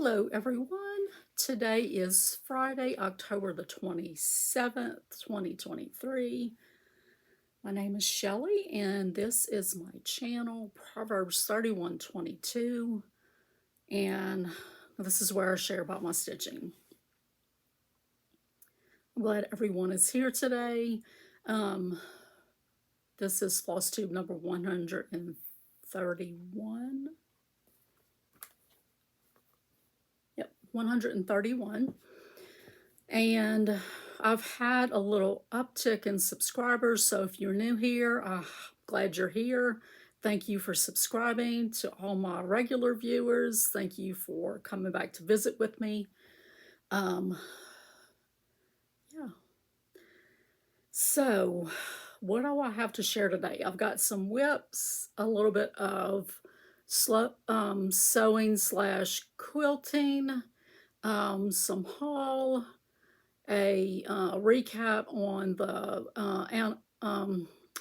Hello everyone. Today is Friday, October the 27th, 2023. My name is Shelly and this is my channel, Proverbs 31:22. And this is where I share about my stitching. I'm glad everyone is here today. This is FlossTube number 131. 131. And I've had a little uptick in subscribers, so if you're new here, I'm glad you're here. Thank you for subscribing. To all my regular viewers, thank you for coming back to visit with me. So what do I have to share today? I've got some whips, a little bit of sewing / quilting, some haul, a recap on the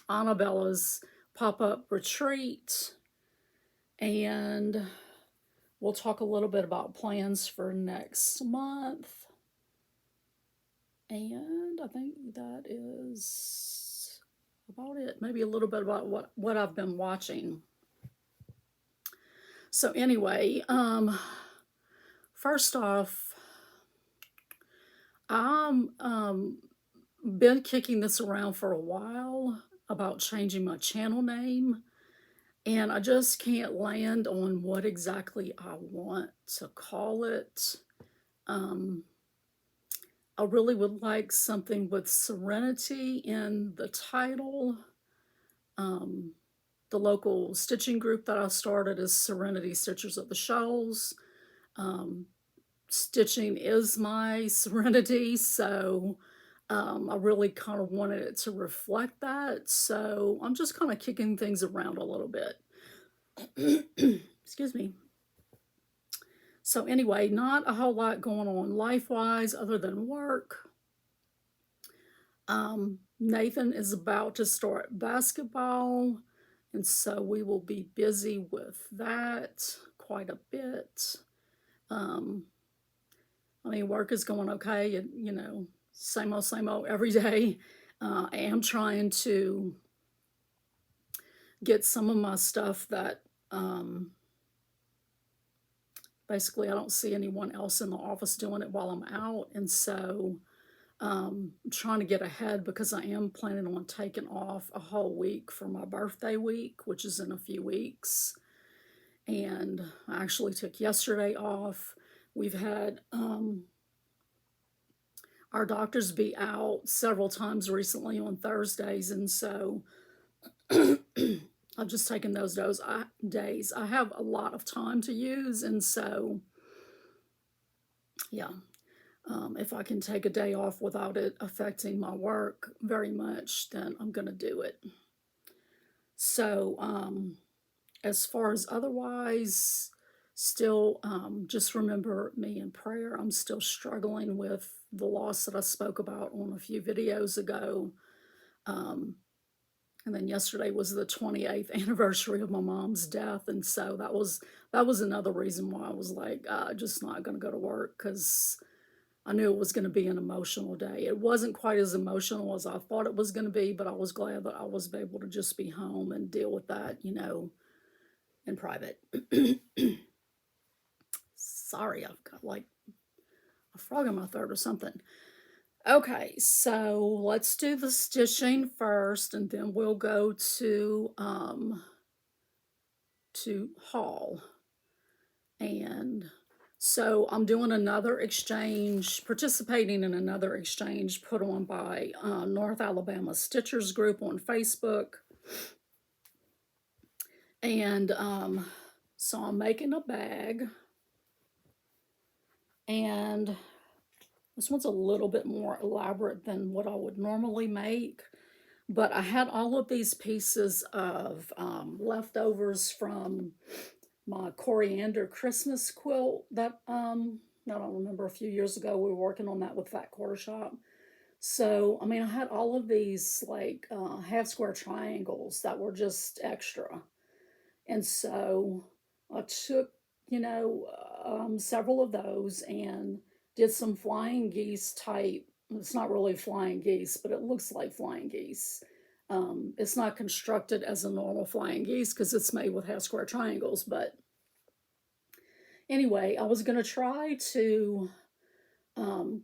Annabella's pop-up retreat, and we'll talk a little bit about plans for next month. And I think that is about it. Maybe a little bit about what I've been watching. So anyway, first off, I'm been kicking this around for a while about changing my channel name, and I just can't land on what exactly I want to call it. I really would like something with serenity in the title. The local stitching group that I started is Serenity Stitchers of the Shoals. Stitching is my serenity, so I really kind of wanted it to reflect that. So I'm just kind of kicking things around a little bit. Excuse me. So anyway, not a whole lot going on life-wise other than work. Nathan is about to start basketball, and so we will be busy with that quite a bit. I mean, work is going okay, and you know, same old every day. I am trying to get some of my stuff that basically I don't see anyone else in the office doing it while I'm out, and so I'm trying to get ahead because I am planning on taking off a whole week for my birthday week, which is in a few weeks. And I actually took yesterday off. We've had our doctors be out several times recently on Thursdays, and so I've just taken those days. I have a lot of time to use, and so yeah, if I can take a day off without it affecting my work very much, then I'm going to do it. So as far as otherwise, still just remember me in prayer. I'm still struggling with the loss that I spoke about on a few videos ago. And then yesterday was the 28th anniversary of my mom's death, and so that was another reason why I was like, just not going to go to work, because I knew it was going to be an emotional day. It wasn't quite as emotional as I thought it was going to be, but I was glad that I was able to just be home and deal with that, you know, in private. Sorry, I've got like a frog in my throat or something. Okay, so let's do the stitching first, and then we'll go to haul. And so I'm doing another exchange, participating in another exchange put on by North Alabama Stitchers group on Facebook. And so I'm making a bag, and this one's a little bit more elaborate than what I would normally make, but I had all of these pieces of leftovers from my coriander Christmas quilt that I don't remember, a few years ago we were working on that with Fat Quarter Shop. So I mean, I had all of these like half square triangles that were just extra, and so I took, you know, several of those and did some flying geese type. It's not really flying geese, but it looks like flying geese. It's not constructed as a normal flying geese because it's made with half square triangles. But anyway, I was going to try to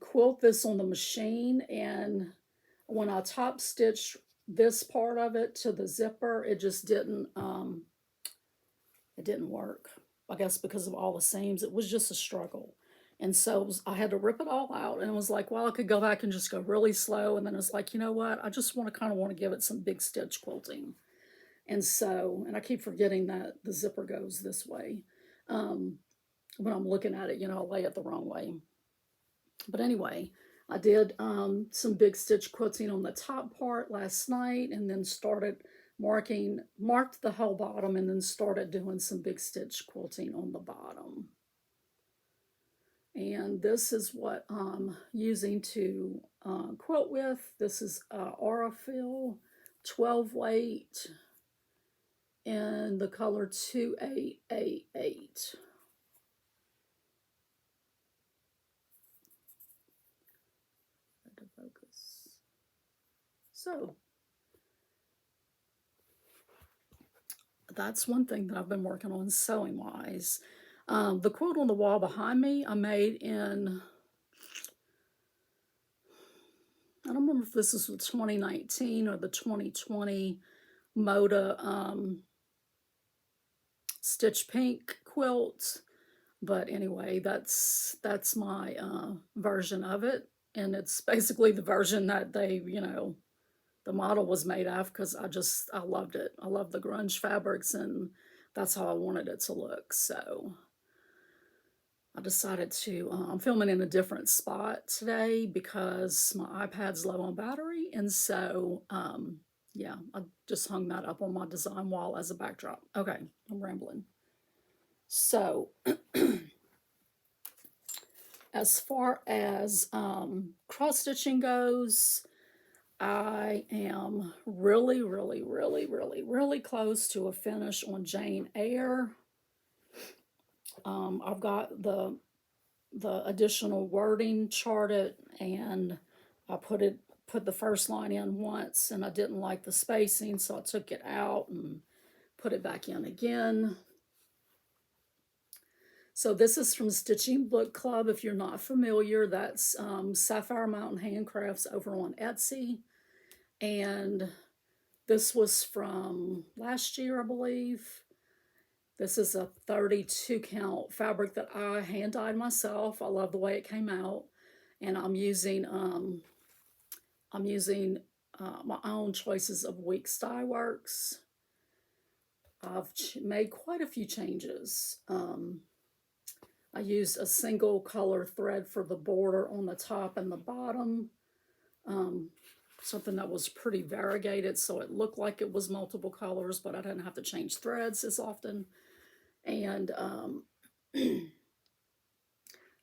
quilt this on the machine, and when I top stitched this part of it to the zipper, it just didn't work. I guess because of all the seams, it was just a struggle. And so I had to rip it all out, and it was like, well, I could go back and just go really slow. And then it's like, you know what? I just want to kind of want to give it some big stitch quilting. And so, and I keep forgetting that the zipper goes this way. When I'm looking at it, I lay it the wrong way. But anyway, I did some big stitch quilting on the top part last night, and then marked the whole bottom, and then started doing some big stitch quilting on the bottom. And this is what I'm using to quilt with. This is Aurifil 12 weight in the color 2888. To focus. So that's one thing that I've been working on sewing wise. The quilt on the wall behind me, I made in, I don't remember if this is the 2019 or the 2020 Moda Stitch Pink quilt. But anyway, that's my version of it. And it's basically the version that they, the model was made of, because I loved it. I love the grunge fabrics, and that's how I wanted it to look. So I decided to, I'm filming in a different spot today because my iPad's low on battery. And so, yeah, I just hung that up on my design wall as a backdrop. Okay, I'm rambling. So, as far as cross stitching goes, I am really, really, really, really, really close to a finish on Jane Eyre. I've got the additional wording charted, and I put the first line in once, and I didn't like the spacing, so I took it out and put it back in again. So this is from Stitching Book Club. If you're not familiar, that's Sapphire Mountain Handcrafts over on Etsy. And this was from last year, I believe. This is a 32 count fabric that I hand dyed myself. I love the way it came out. And I'm using my own choices of Weeks Dye Works. I've made quite a few changes. I used a single color thread for the border on the top and the bottom. Something that was pretty variegated, so it looked like it was multiple colors, but I didn't have to change threads as often. And I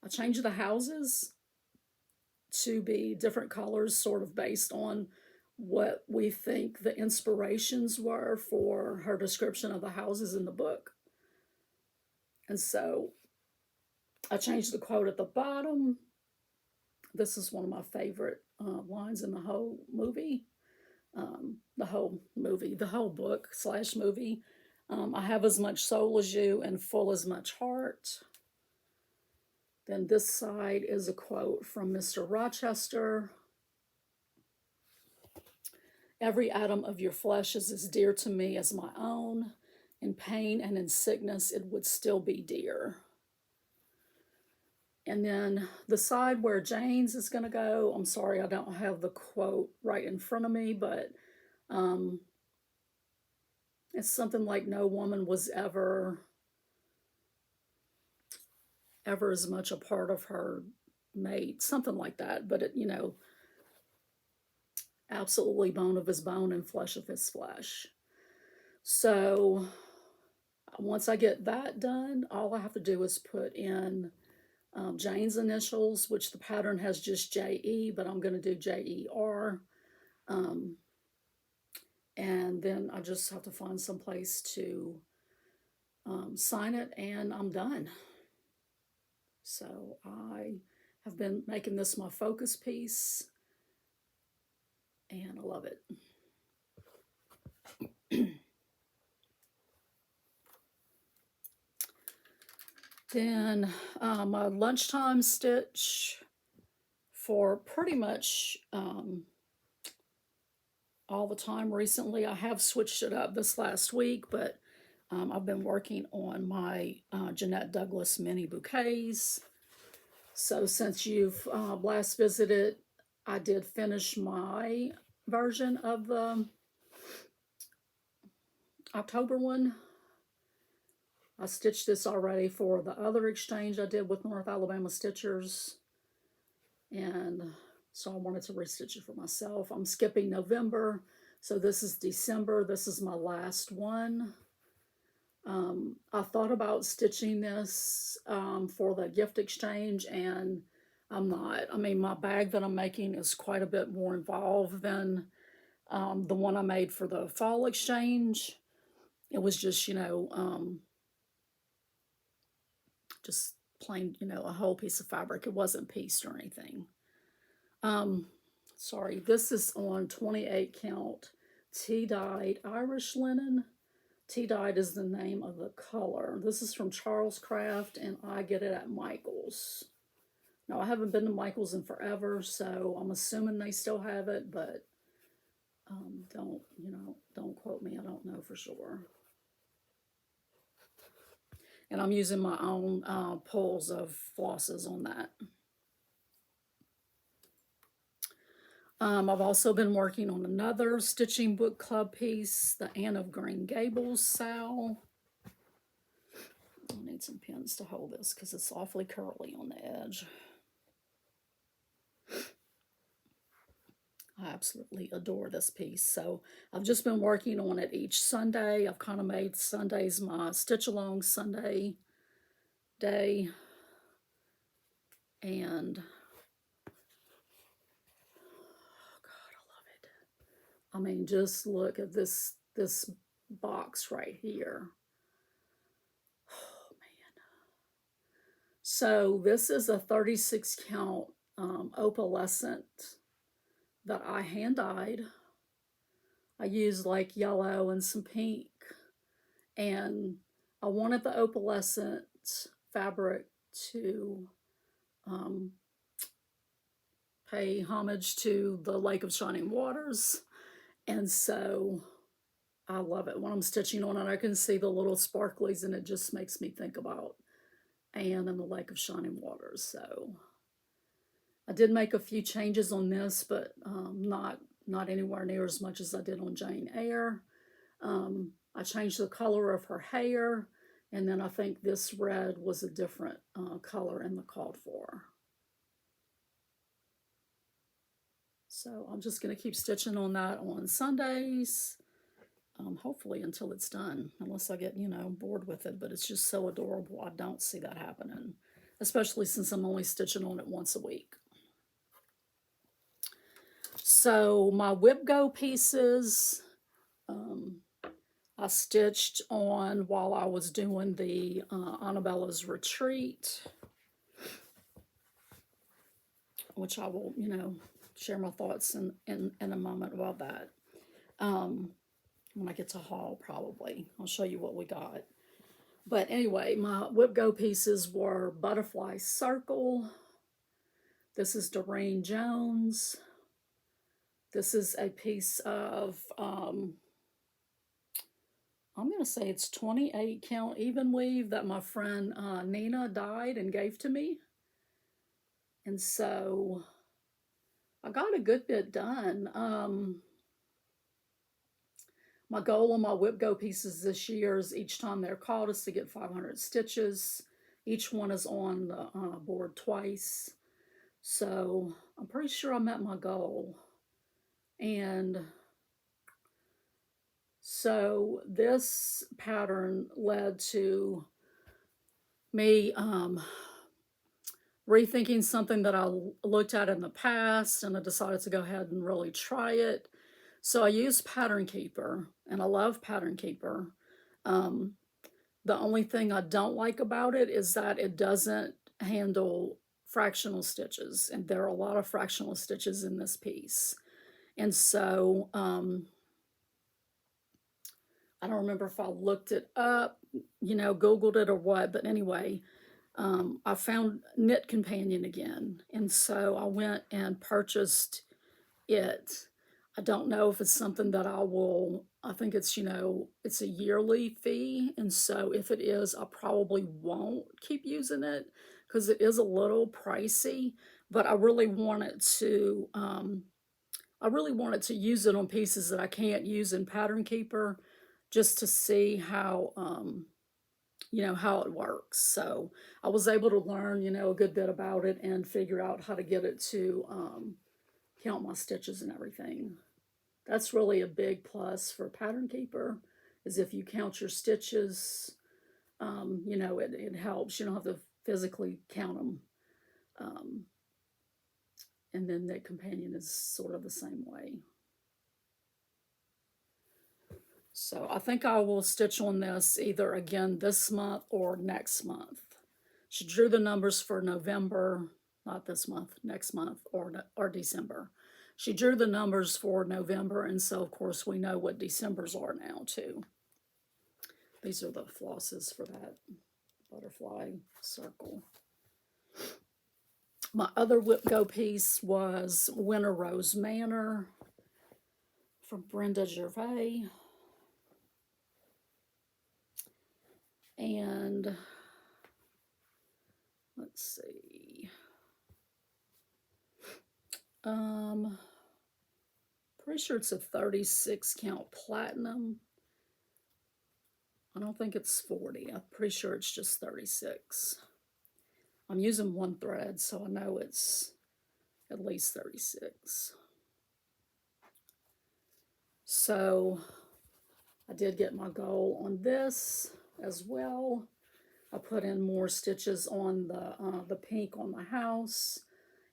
changed the houses to be different colors, sort of based on what we think the inspirations were for her description of the houses in the book. And so I changed the quote at the bottom. This is one of my favorite lines in the whole movie. The whole book / movie. I have as much soul as you and full as much heart. Then this side is a quote from Mr. Rochester. Every atom of your flesh is as dear to me as my own. In pain and in sickness, it would still be dear. And then the side where Jane's is going to go, I'm sorry, I don't have the quote right in front of me, but it's something like, no woman was ever as much a part of her mate, something like that. But it, absolutely bone of his bone and flesh of his flesh. So once I get that done, all I have to do is put in Jane's initials, which the pattern has just JE, but I'm going to do JER. And then I just have to find some place to sign it, and I'm done. So I have been making this my focus piece, and I love it. Then my lunchtime stitch for pretty much all the time recently. I have switched it up this last week, but I've been working on my Jeanette Douglas mini bouquets. So since you've last visited, I did finish my version of the October one. I stitched this already for the other exchange I did with North Alabama Stitchers, and so I wanted to restitch it for myself. I'm skipping November, so this is December. This is my last one. I thought about stitching this for the gift exchange, and I'm not. I mean, my bag that I'm making is quite a bit more involved than the one I made for the fall exchange. It was just, just plain, a whole piece of fabric. It wasn't pieced or anything. Sorry, this is on 28 count tea-dyed Irish linen. Tea-dyed is the name of the color. This is from Charles Craft, and I get it at Michael's. Now, I haven't been to Michael's in forever, so I'm assuming they still have it, but don't quote me. I don't know for sure. And I'm using my own pulls of flosses on that. I've also been working on another Stitching Book Club piece, the Anne of Green Gables sow. I need some pins to hold this because it's awfully curly on the edge. I absolutely adore this piece. So I've just been working on it each Sunday. I've kind of made Sundays my Stitch Along Sunday day. And oh God, I love it. I mean, just look at this box right here. Oh man. So this is a 36 count opalescent that I hand dyed. I used like yellow and some pink, and I wanted the opalescent fabric to pay homage to the Lake of Shining Waters, and so I love it. When I'm stitching on it, I can see the little sparklies, and it just makes me think about Anne and the Lake of Shining Waters. So I did make a few changes on this, but not anywhere near as much as I did on Jane Eyre. I changed the color of her hair, and then I think this red was a different color in the called for. So I'm just going to keep stitching on that on Sundays, hopefully until it's done, unless I get, bored with it. But it's just so adorable. I don't see that happening, especially since I'm only stitching on it once a week. So my Whip Go pieces, I stitched on while I was doing the Annabella's Retreat, which I will, share my thoughts in a moment about that. When I get to haul, probably. I'll show you what we got. But anyway, my Whip Go pieces were Butterfly Circle. This is Doreen Jones. This is a piece of, I'm going to say it's 28 count even weave that my friend Nina dyed and gave to me. And so I got a good bit done. My goal on my Whip Go pieces this year is each time they're called is to get 500 stitches. Each one is on the board twice. So I'm pretty sure I met my goal. And so this pattern led to me rethinking something that I looked at in the past, and I decided to go ahead and really try it. So I use Pattern Keeper, and I love Pattern Keeper. The only thing I don't like about it is that it doesn't handle fractional stitches, and there are a lot of fractional stitches in this piece. And so I don't remember if I looked it up, Googled it or what, but anyway, I found Knit Companion again, and so I went and purchased it. I don't know if it's something that I think it's, it's a yearly fee, and so if it is, I probably won't keep using it because it is a little pricey, but I really wanted to, use it on pieces that I can't use in Pattern Keeper just to see how, how it works. So I was able to learn, a good bit about it and figure out how to get it to count my stitches and everything. That's really a big plus for Pattern Keeper, is if you count your stitches, it helps. You don't have to physically count them. And then Knit Companion is sort of the same way. So I think I will stitch on this either again this month or next month. She drew the numbers for November, not this month, next month, or December. She drew the numbers for November, and so of course we know what December's are now too. These are the flosses for that butterfly circle. My other Whip Go piece was Winter Rose Manor from Brenda Gervais. And let's see. Pretty sure it's a 36 count platinum. I don't think it's 40. I'm pretty sure it's just 36. I'm using one thread, so I know it's at least 36. So I did get my goal on this as well. I put in more stitches on the pink on the house,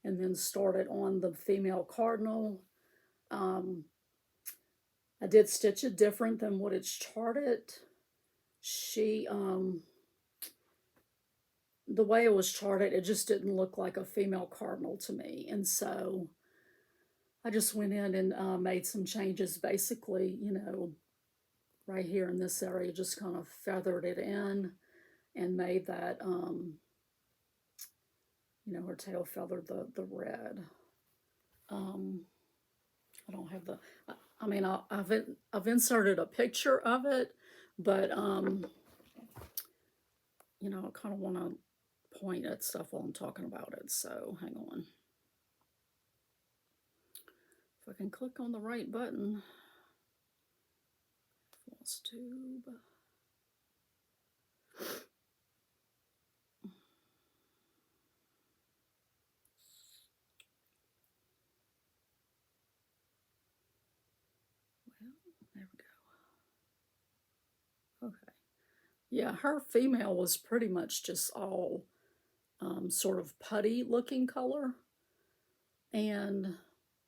and then started on the female cardinal. I did stitch it different than what it's charted. The way it was charted, it just didn't look like a female cardinal to me, and so I just went in and made some changes. Basically, right here in this area, just kind of feathered it in and made that, her tail feathered the red. I don't have the, I mean, I've inserted a picture of it, but, I kind of want to point at stuff while I'm talking about it, so hang on. If I can click on the right button. FlossTube. Well, there we go. Okay. Yeah, her female was pretty much just all sort of putty looking color. And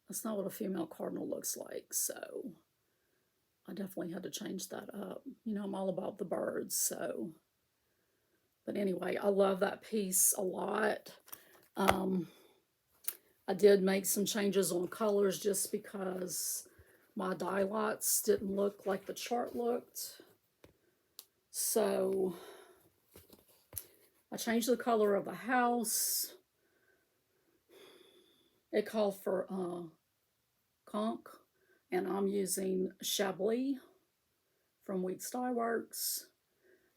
that's not what a female cardinal looks like, so I definitely had to change that up. I'm all about the birds, so. But anyway, I love that piece a lot. I did make some changes on colors just because my die lots didn't look like the chart looked. So I changed the color of the house. It called for conch, and I'm using Chablis from Wheat Dye Works.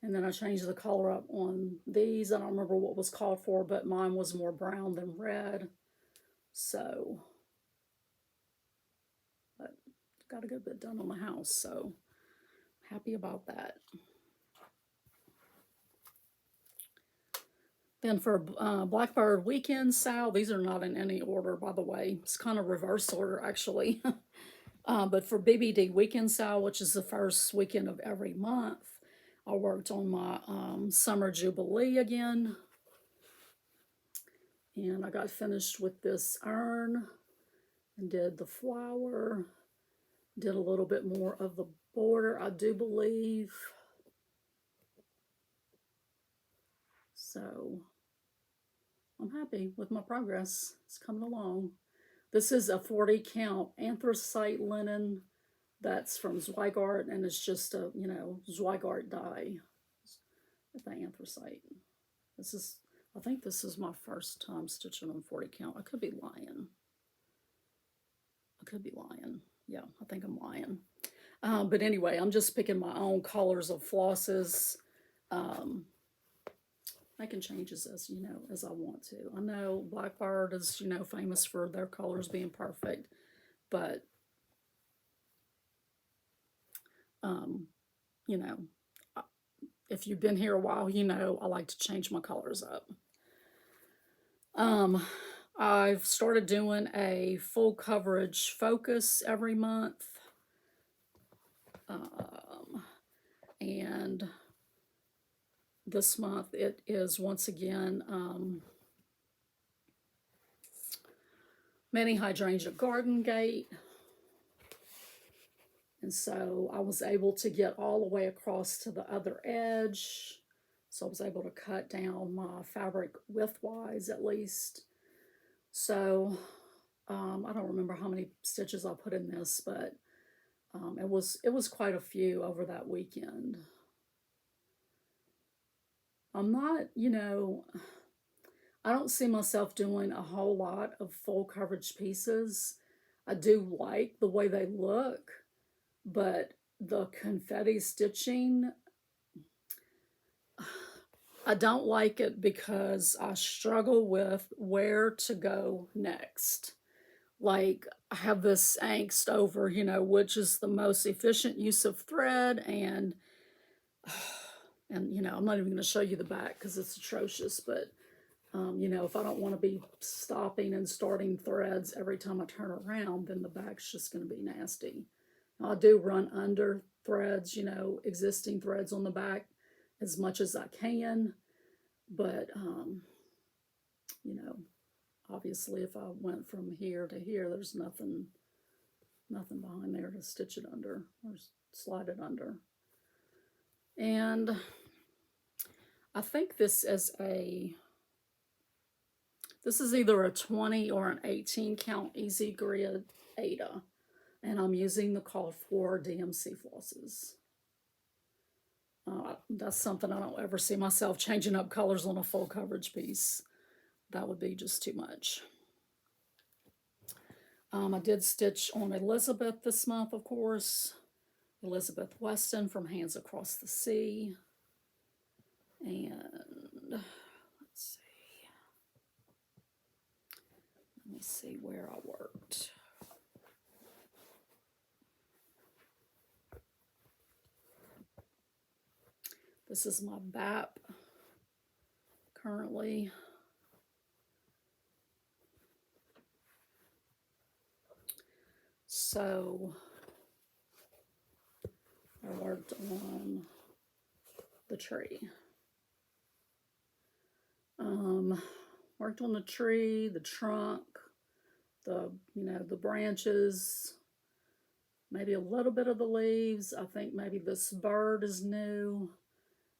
And then I changed the color up on these. I don't remember what was called for, but mine was more brown than red. So, but got a good bit done on the house, so happy about that. Then for Blackbird Weekend Sal, these are not in any order, by the way. It's kind of reverse order, actually. But for BBD Weekend Sal, which is the first weekend of every month, I worked on my Summer Jubilee again. And I got finished with this urn and did the flower. Did a little bit more of the border, I do believe. So I'm happy with my progress. It's coming along. This is a 40 count anthracite linen that's from Zweigart, and it's just a, Zweigart dye with the anthracite. This is, I think this is my first time stitching on 40 count. I could be lying. Yeah, I think I'm lying. But anyway, I'm just picking my own colors of flosses, making changes as I want to. I know Blackbird is, famous for their colors being perfect, but you know, if you've been here a while, I like to change my colors up. I've started doing a full coverage focus every month. And this month it is once again mini hydrangea garden gate. And so I was able to get all the way across to the other edge. So I was able to cut down my fabric widthwise at least. So I don't remember how many stitches I put in this, but it was quite a few over that weekend. I'm not, I don't see myself doing a whole lot of full coverage pieces. I do like the way they look, but the confetti stitching, I don't like it because I struggle with where to go next. Like, I have this angst over, which is the most efficient use of thread, and I'm not even going to show you the back because it's atrocious, but if I don't want to be stopping and starting threads every time I turn around, then the back's just going to be nasty. I do run under threads, existing threads on the back as much as I can, but obviously if I went from here to here, there's nothing behind there to stitch it under or slide it under. And I think this is either a 20 or an 18 count easy grid Ada, and I'm using the call for DMC flosses. That's something I don't ever see myself changing up colors on a full coverage piece. That would be just too much. I did stitch on Elizabeth this month, of course. Elizabeth Weston from Hands Across the Sea. And let's see. Let me see where I worked. This is my BAP currently. So I worked on the tree. Worked on the tree, the trunk, the branches, maybe a little bit of the leaves. I think maybe this bird is new.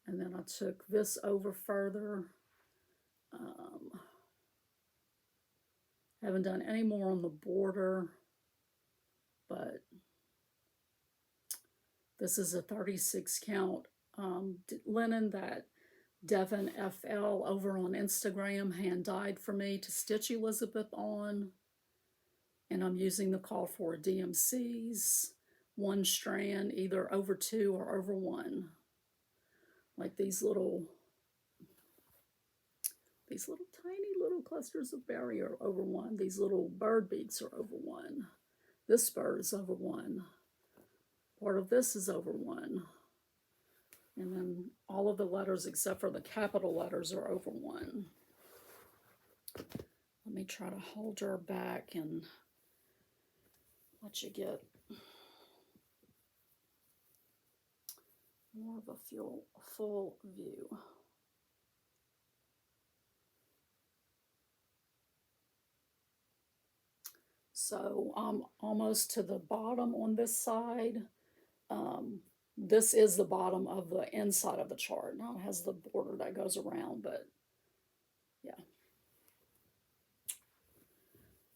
And then I took this over further. Haven't done any more on the border, but this is a 36 count linen that Devin FL over on Instagram hand dyed for me to stitch Elizabeth on. And I'm using the call for DMCs, one strand, either over 2 or over 1. Like these little tiny little clusters of berry are over 1. These little bird beaks are over 1. This bird is over 1. Part of this is over 1. And then all of the letters except for the capital letters are over 1. Let me try to hold her back and let you get more of a full view. So I'm almost to the bottom on this side. This is the bottom of the inside of the chart. Now it has the border that goes around, but yeah.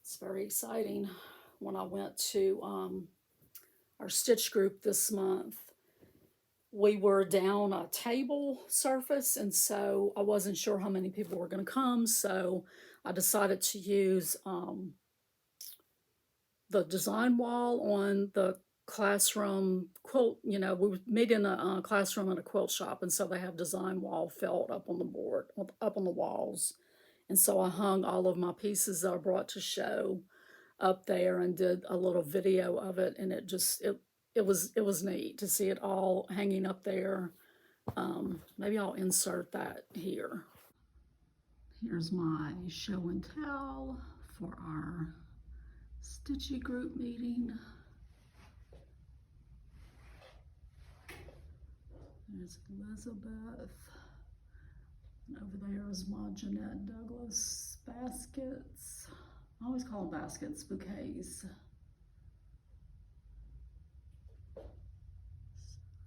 It's very exciting. When I went to our stitch group this month, we were down a table surface, and so I wasn't sure how many people were going to come, so I decided to use the design wall on the classroom quilt. You know, we meet in a classroom in a quilt shop, and so they have design wall felt up on the board, up on the walls. And so I hung all of my pieces that I brought to show up there and did a little video of it, and it was neat to see it all hanging up there. Maybe I'll insert that here. Here's my show and tell for our Stitchy group meeting. There's Elizabeth. And over there is my Jeanette Douglas baskets. I always call them baskets, bouquets.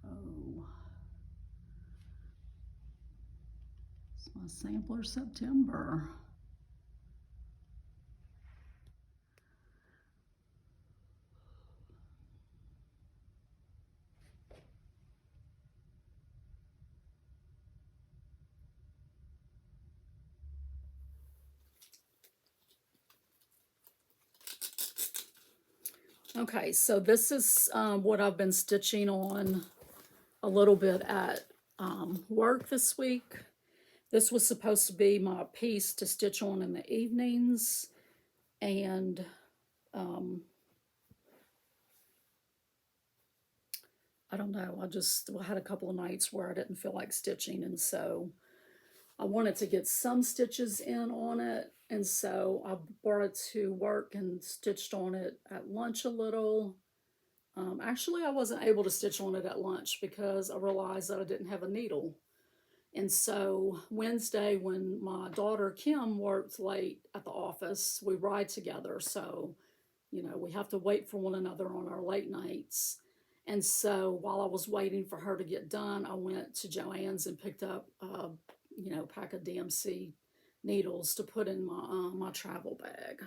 So, it's my sampler September. Okay, so this is what I've been stitching on a little bit at work this week. This was supposed to be my piece to stitch on in the evenings, and I don't know, I had a couple of nights where I didn't feel like stitching, and so I wanted to get some stitches in on it, and so I brought it to work and stitched on it at lunch a little. Actually, I wasn't able to stitch on it at lunch because I realized that I didn't have a needle. And so Wednesday, when my daughter Kim worked late at the office, we ride together. So, you know, we have to wait for one another on our late nights. And so while I was waiting for her to get done, I went to Joann's and picked up, a pack of DMC needles to put in my travel bag.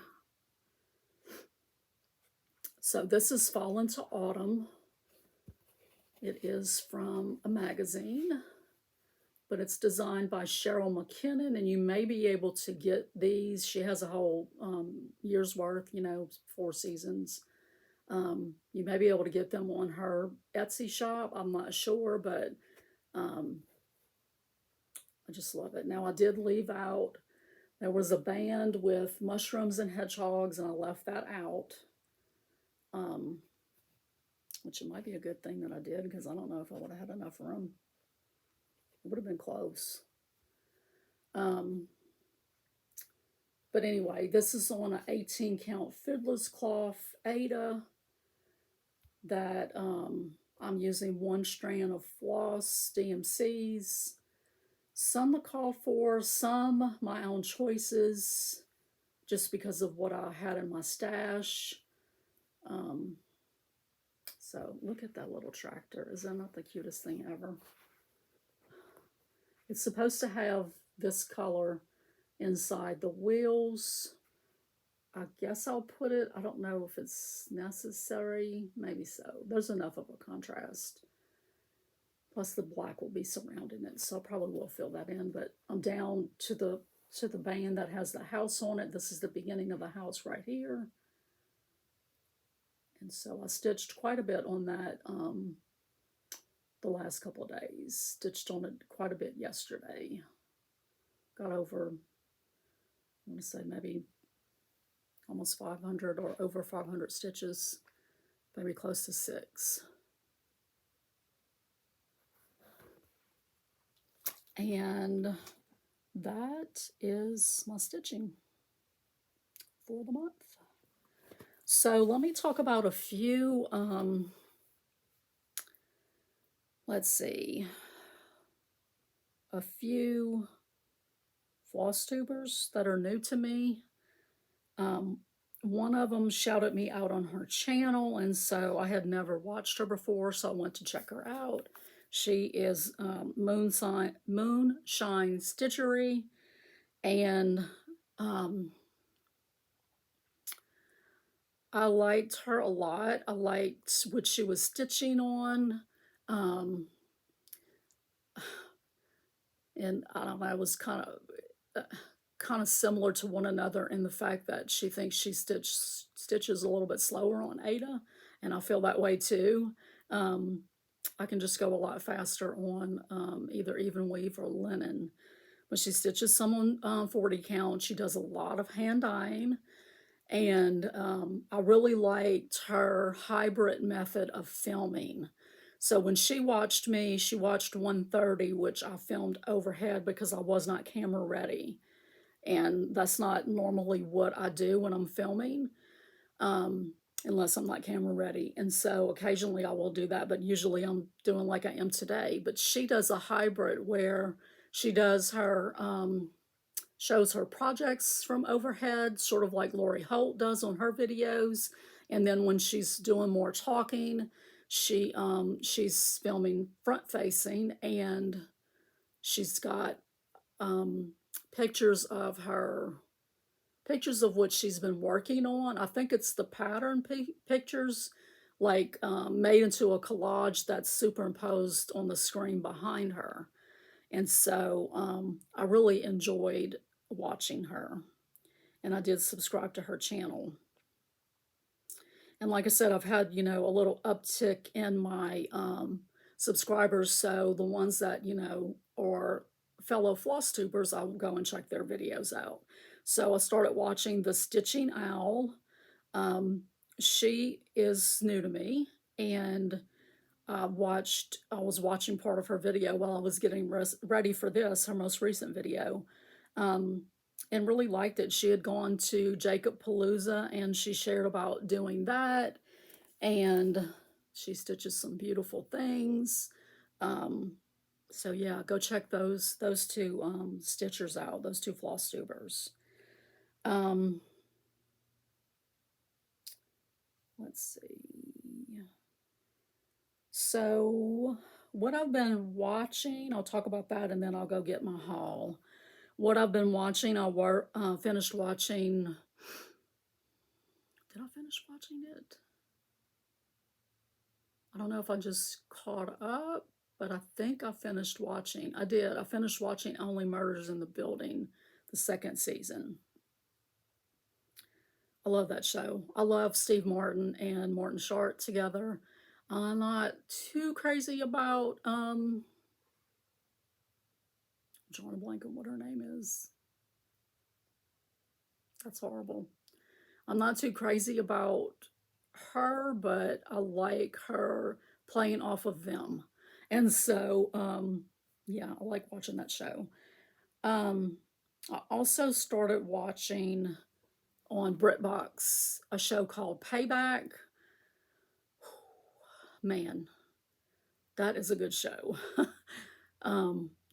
So this is Fall into Autumn. It is from a magazine, but it's designed by Cheryl McKinnon, and you may be able to get these. She has a whole year's worth, 4 seasons. You may be able to get them on her Etsy shop. I'm not sure, but I just love it. Now, I did leave out, there was a band with mushrooms and hedgehogs, and I left that out. Which it might be a good thing that I did, because I don't know if I would have had enough room. It would have been close. But anyway, this is on an 18 count fiddler's cloth Ada that I'm using 1 strand of floss DMCs. Some the call for, some my own choices, just because of what I had in my stash. So look at that little tractor. Is that not the cutest thing ever? It's supposed to have this color inside the wheels. I guess I'll put it, I don't know if it's necessary, maybe so. There's enough of a contrast. Plus the black will be surrounding it, so I probably will fill that in, but I'm down to the band that has the house on it. This is the beginning of the house right here. And so I stitched quite a bit on that the last couple of days. Stitched on it quite a bit yesterday. Got over, I want to say maybe almost 500 or over 500 stitches, maybe close to 6. And that is my stitching for the month. So let me talk about a few, let's see, a few FlossTubers that are new to me. One of them shouted me out on her channel, and so I had never watched her before, so I went to check her out. She is Moonshine Stitchery, and I liked her a lot. I liked what she was stitching on. Um, and I don't know, it was kind of similar to one another in the fact that she thinks she stitches a little bit slower on Ada, and I feel that way too. Um, I can just go a lot faster on either even weave or linen. But she stitches some on 40 count. She does a lot of hand dyeing. And I really liked her hybrid method of filming. So when she watched me, she watched 130, which I filmed overhead because I was not camera ready. And that's not normally what I do when I'm filming, um, unless I'm not camera ready. And so occasionally I will do that, but usually I'm doing like I am today. But she does a hybrid where she does her shows her projects from overhead, sort of like Lori Holt does on her videos. And then when she's doing more talking, she's filming front facing, and she's got um, pictures of her pictures of what she's been working on. I think it's the pattern pictures, like made into a collage that's superimposed on the screen behind her. And so I really enjoyed watching her. And I did subscribe to her channel. And like I said, I've had, a little uptick in my subscribers. So the ones that, are fellow FlossTubers, I will go and check their videos out. So I started watching the Stitching Owl. She is new to me, and I was watching part of her video while I was getting ready for this, her most recent video, um, and really liked it. She had gone to Jacob Palooza and she shared about doing that, and she stitches some beautiful things. Um, so yeah, go check those two stitchers out, those two FlossTubers. Um, let's see. So, what I've been watching, I'll talk about that and then I'll go get my haul. What I've been watching, finished watching. Did I finish watching it? I don't know if I just caught up, but I think I finished watching. I did. I finished watching Only Murders in the Building, the second season. I love that show. I love Steve Martin and Martin Short together. I'm not too crazy about drawing a blank on what her name is. That's horrible. I'm not too crazy about her, but I like her playing off of them. And so, yeah, I like watching that show. I also started watching on BritBox a show called Payback. Man, that is a good show. I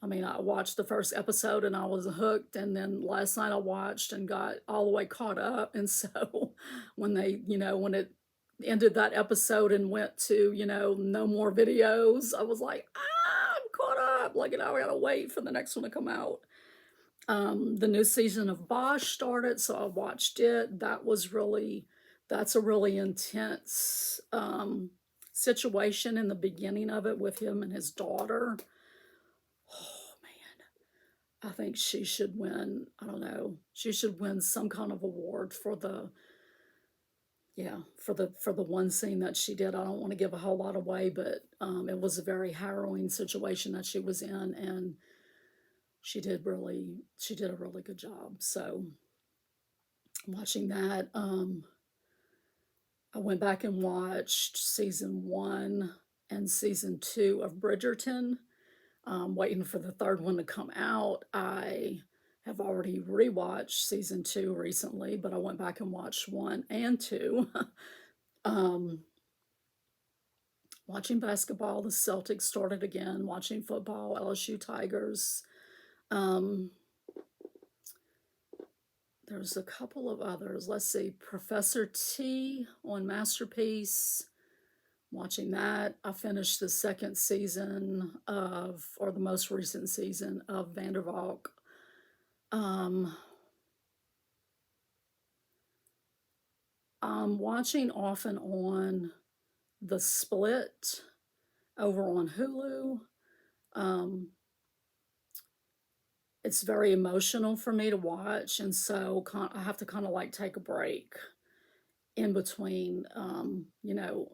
mean, I watched the first episode and I was hooked, and then last night I watched and got all the way caught up. And so when when it ended that episode and went to, no more videos, I was like, I'm caught up. Like, I gotta wait for the next one to come out. The new season of Bosch started, so I watched it. That's a really intense situation in the beginning of it with him and his daughter. Oh man, I think she should win. I don't know. She should win some kind of award for the one scene that she did. I don't want to give a whole lot away, but it was a very harrowing situation that she was in, and she did a really good job. So watching that, I went back and watched season 1 and season 2 of Bridgerton. Waiting for the third one to come out. I have already rewatched season 2 recently, but I went back and watched 1 and 2. Watching basketball, the Celtics started again. Watching football, LSU Tigers. There's a couple of others. Let's see, Professor T on Masterpiece. Watching that. I finished the second season or the most recent season of Vandervalk. I'm watching off and on The Split over on Hulu. Um, it's very emotional for me to watch, and so I have to kind of like take a break in between,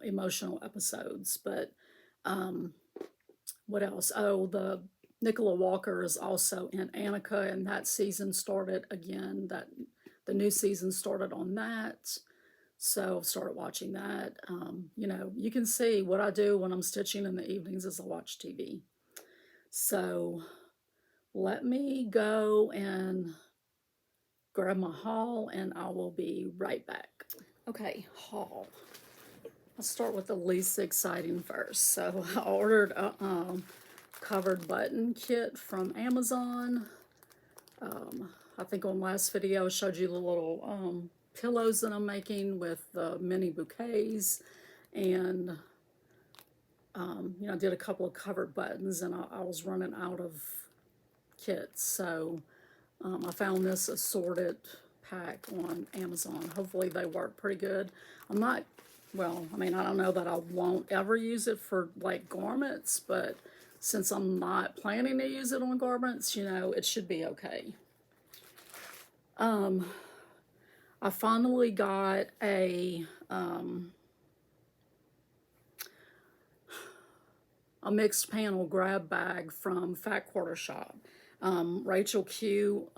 emotional episodes. But um, what else? Oh, the Nicola Walker is also in Annika, and that season started again. That the new season started on that. So I've started watching that. You can see what I do when I'm stitching in the evenings is I watch TV. So let me go and grab my haul and I will be right back. Okay, haul. I'll start with the least exciting first. So I ordered a covered button kit from Amazon. I think on last video I showed you the little pillows that I'm making with the mini bouquets, and I did a couple of covered buttons, and I was running out of kits, so I found this assorted pack on Amazon. Hopefully they work pretty good. I'm not, well, I mean, I don't know that I won't ever use it for like garments, but since I'm not planning to use it on garments, it should be okay. I finally got a mixed panel grab bag from Fat Quarter Shop. Rachel Q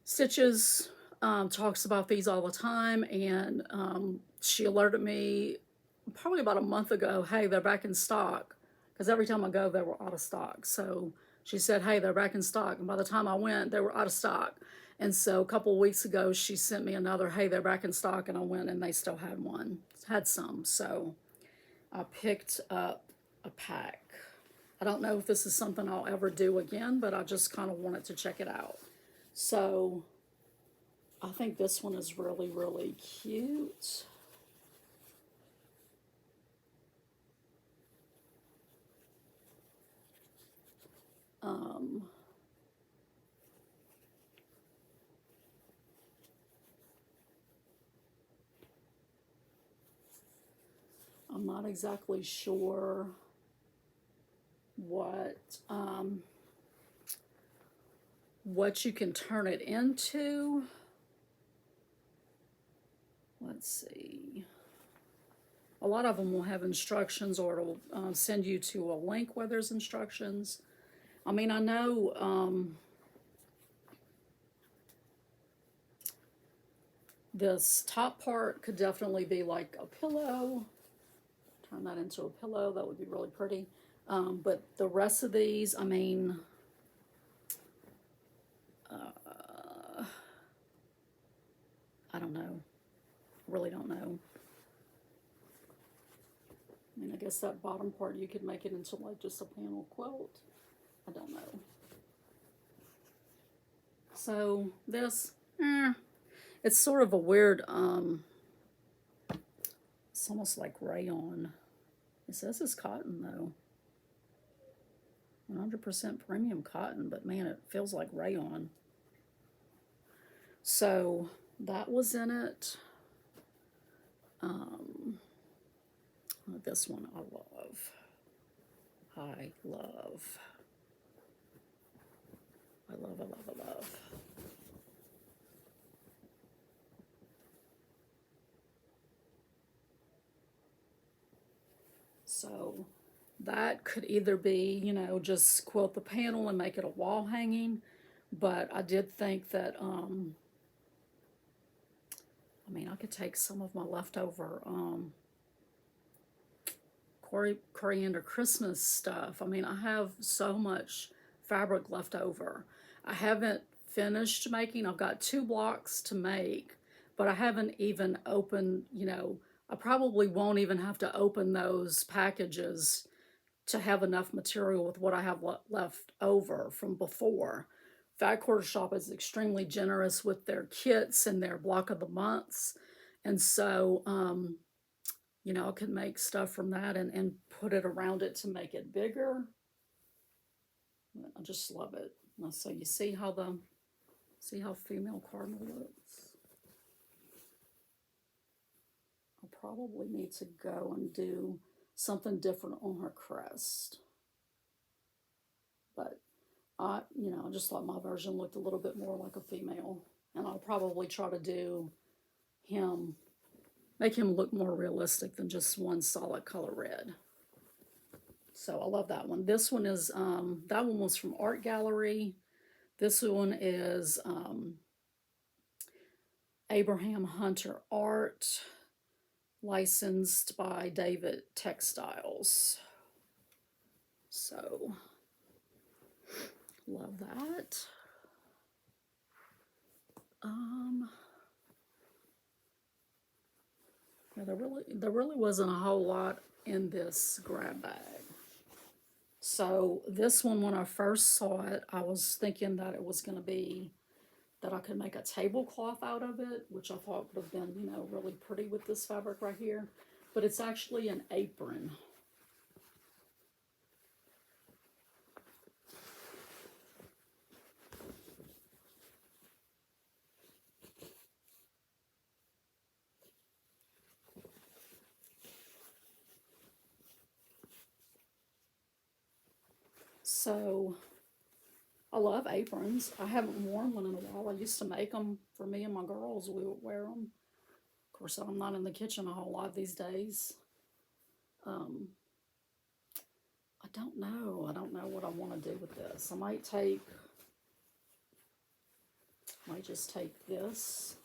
Stitches talks about these all the time, and she alerted me probably about a month ago, hey, they're back in stock, because every time I go, they were out of stock. So she said, hey, they're back in stock, and by the time I went, they were out of stock. And so a couple of weeks ago, she sent me another, hey, they're back in stock, and I went and they still had some. So I picked up a pack. I don't know if this is something I'll ever do again, but I just kind of wanted to check it out. So I think this one is really, really cute. I'm not exactly sure what you can turn it into. Let's see. A lot of them will have instructions, or it'll send you to a link where there's instructions. I mean, I know this top part could definitely be like a pillow. Turn that into a pillow, that would be really pretty. But the rest of these, I mean, I don't know. Really don't know. I mean, I guess that bottom part you could make it into like just a panel quilt. I don't know. So this, it's sort of a weird, it's almost like rayon. It says it's cotton though. 100% premium cotton, but man, it feels like rayon. So that was in it. This one I love. I love. I love, I love, I love. So that could either be, just quilt the panel and make it a wall hanging, but I did think that, I mean, I could take some of my leftover coriander Christmas stuff. I mean, I have so much fabric left over. I haven't finished making. I've got 2 blocks to make, but I haven't even opened, I probably won't even have to open those packages to have enough material with what I have left over from before. Fat Quarter Shop is extremely generous with their kits and their block of the months. And so, I could make stuff from that and put it around it to make it bigger. I just love it. So you see how female cardinal looks. probably need to go and do something different on her crest. But I just thought my version looked a little bit more like a female. And I'll probably try to do him, make him look more realistic than just one solid color red. So I love that one. This one is, that one was from Art Gallery. This one is Abraham Hunter Art, licensed by David Textiles. So, love that. Yeah, there really wasn't a whole lot in this grab bag. So this one, when I first saw it, I was thinking that it was going to be that I could make a tablecloth out of it, which I thought would have been, really pretty with this fabric right here. But it's actually an apron. So I love aprons. I haven't worn one in a while. I used to make them for me and my girls. We would wear them. Of course, I'm not in the kitchen a whole lot these days. I don't know. I don't know what I want to do with this. I might just take this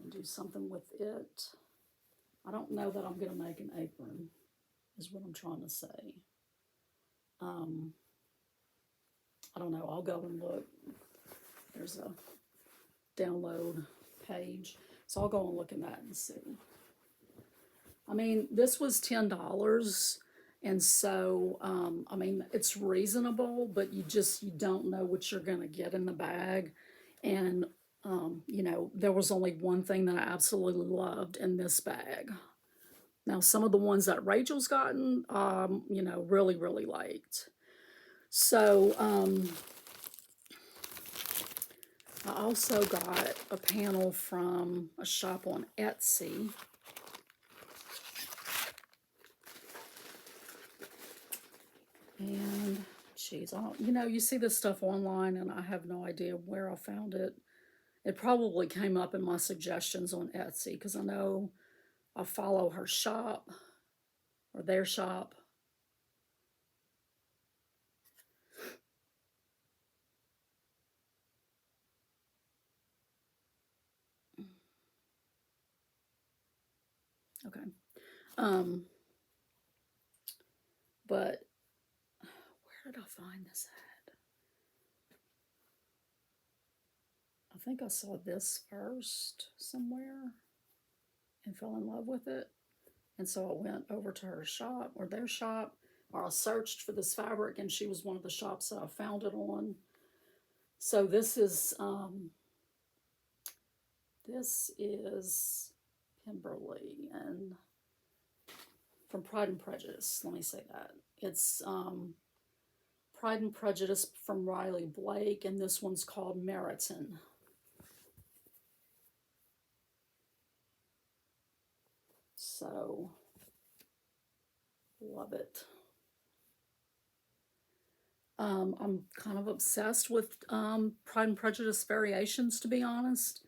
and do something with it. I don't know that I'm going to make an apron, is what I'm trying to say. I don't know. I'll go and look. There's a download page. So I'll go and look in that and see. I mean, this was $10. And so, I mean, it's reasonable, but you don't know what you're going to get in the bag. And, there was only one thing that I absolutely loved in this bag. Now, some of the ones that Rachel's gotten, really, really liked. So, I also got a panel from a shop on Etsy. And, geez, you see this stuff online, and I have no idea where I found it. It probably came up in my suggestions on Etsy, because I know I follow her shop, or their shop. Okay. But where did I find this at? I think I saw this first somewhere and fell in love with it. And so I went over to her shop, or their shop, or I searched for this fabric, and she was one of the shops that I found it on. So this is Kimberly, and from Pride and Prejudice, let me say that. It's Pride and Prejudice from Riley Blake, and this one's called Meriton. So, love it. I'm kind of obsessed with Pride and Prejudice variations, to be honest.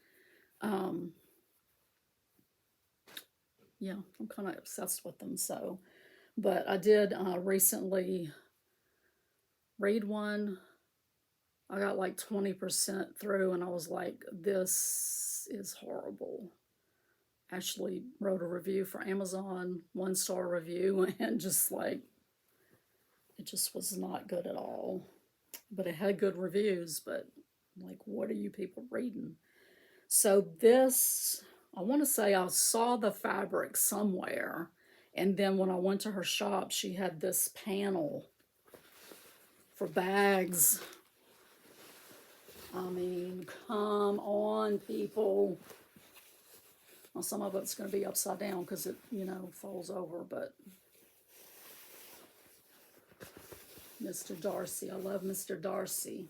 Yeah, I'm kind of obsessed with them. So, but I did recently read one. I got like 20% through, and I was like, this is horrible. Actually wrote a review for Amazon, 1-star review, and just like, it just was not good at all. But it had good reviews, but like, what are you people reading? So this, I want to say I saw the fabric somewhere, and then when I went to her shop, she had this panel for bags. I mean, come on, people. Well, some of it's going to be upside down because it, falls over, but Mr. Darcy, I love Mr. Darcy.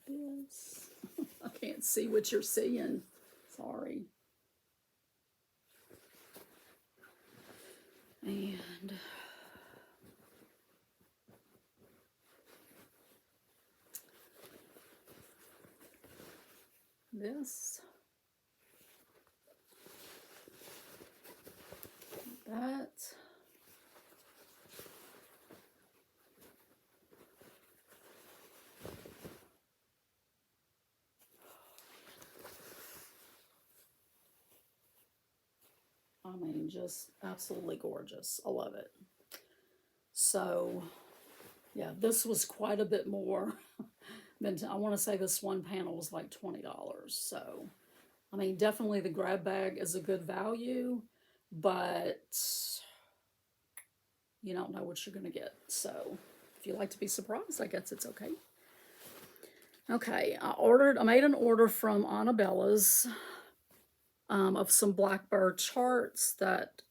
And this, I can't see what you're seeing. Sorry. And this, that. I mean, just absolutely gorgeous. I love it. So, yeah, this was quite a bit more than, I want to say this one panel was like $20. So, I mean, definitely the grab bag is a good value, but you don't know what you're going to get. So, if you like to be surprised, I guess it's okay. Okay, I made an order from Annabella's of some Blackbird charts that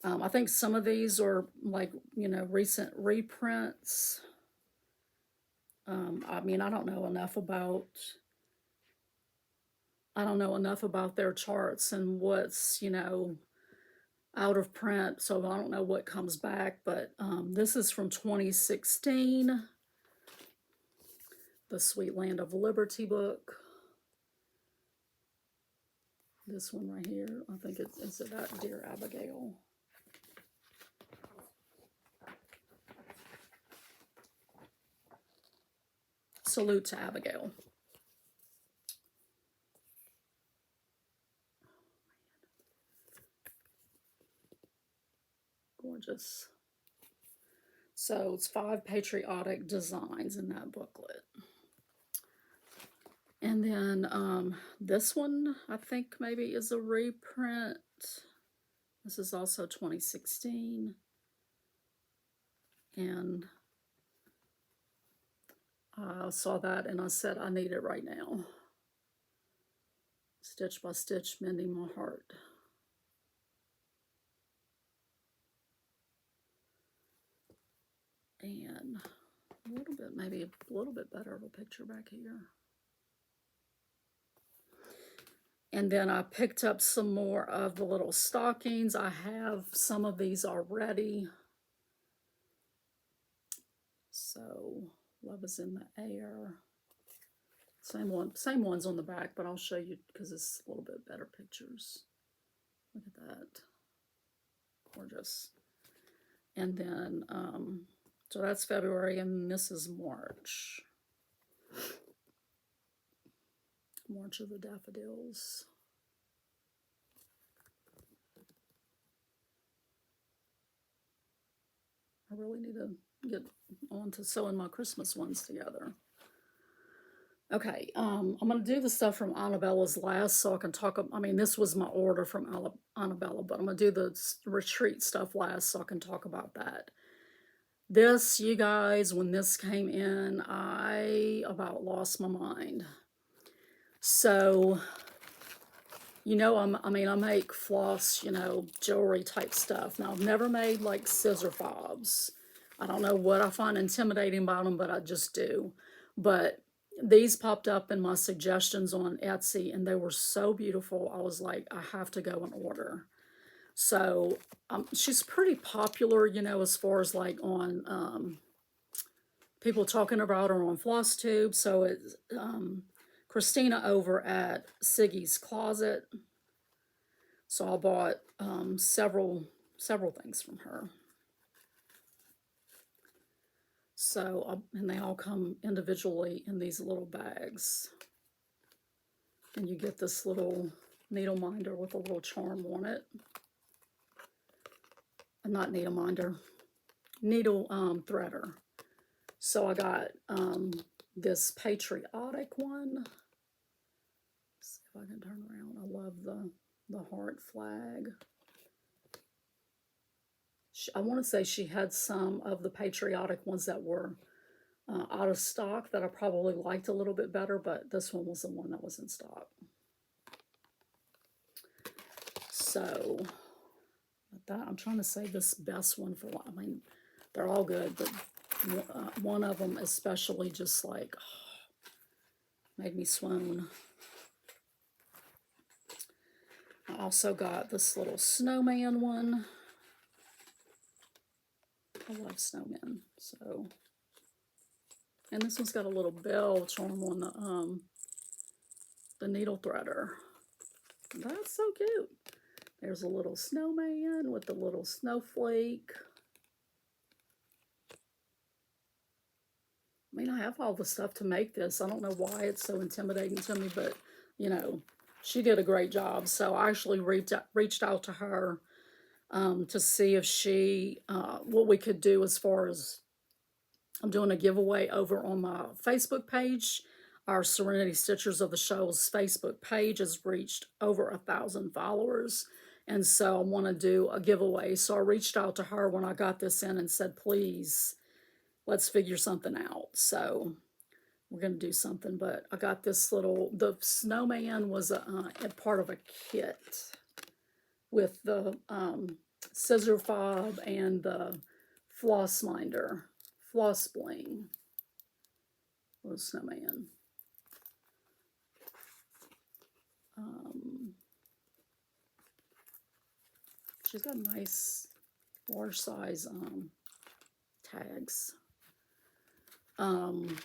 I think some of these are like, you know, recent reprints. I mean, I don't know enough about their charts and what's, you know, out of print, so I don't know what comes back, but this is from 2016, the Sweet Land of Liberty book. This one right here, I think it's about Dear Abigail. Salute to Abigail. Gorgeous. So it's 5 patriotic designs in that booklet. And then this one, I think maybe is a reprint. This is also 2016. And I saw that and I said, I need it right now. Stitch by Stitch, Mending My Heart. And a little bit, maybe a little bit better of a picture back here. And then I picked up some more of the little stockings. I have some of these already. So, Love is in the Air. Same ones on the back, but I'll show you because it's a little bit better pictures. Look at that. Gorgeous. And then, so that's February, and this is March. March of the Daffodils. I really need to get on to sewing my Christmas ones together. Okay, I'm going to do the stuff from Annabella's last so I can talk. I mean, this was my order from Annabella, but I'm going to do the retreat stuff last so I can talk about that. This, you guys, when this came in, I about lost my mind. So, you know, I make floss, you know, jewelry type stuff. Now, I've never made like scissor fobs. I don't know what I find intimidating about them, but I just do. But these popped up in my suggestions on Etsy, and they were so beautiful. I was like, I have to go and order. So she's pretty popular, you know, as far as like on people talking about her on FlossTube. So it's Christina over at Siggy's Closet. So I bought several things from her. So, and they all come individually in these little bags. And you get this little needle minder with a little charm on it. Not needle minder, needle threader. So I got this patriotic one. Let's see if I can turn around. I love the heart flag. I want to say she had some of the patriotic ones that were out of stock that I probably liked a little bit better, but this one was the one that was in stock. So, that I'm trying to save this best one for, I mean, they're all good, but one of them especially just like, Made me swoon. I also got this little snowman one. I love snowmen. So, and this one's got a little bell charm on the needle threader. That's so cute. There's a little snowman with the little snowflake. I mean, I have all the stuff to make this. I don't know why it's so intimidating to me, but, you know, she did a great job. So I actually reached out to her to see if she, what we could do as far as, I'm doing a giveaway over on my Facebook page. Our Serenity Stitchers of the Show's Facebook page has reached over 1,000 followers. And so I want to do a giveaway. So I reached out to her when I got this in and said, please, let's figure something out. So we're going to do something. But I got this little, the snowman was a part of a kit with the scissor fob and the floss minder, floss bling. Little snowman. She's got nice large size tags. And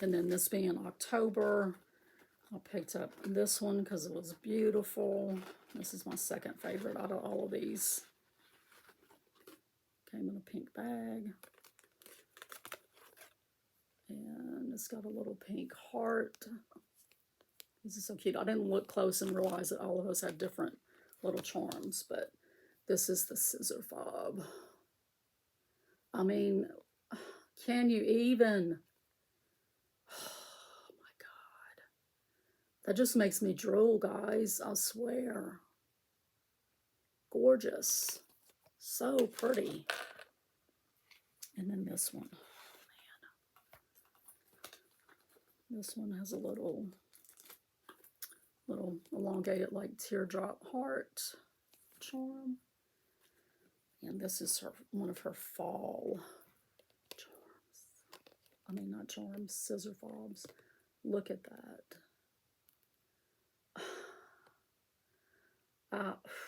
then this being October, I picked up this one because it was beautiful. This is my second favorite out of all of these. Came in a pink bag. And it's got a little pink heart. This is so cute. I didn't look close and realize that all of us had different little charms, but this is the scissor fob. I mean, can you even? Oh my God. That just makes me drool, guys. I swear. Gorgeous. So pretty. And then this one. This one has a little elongated like teardrop heart charm. And this is one of her fall charms. I mean, not charms, scissor fobs. Look at that.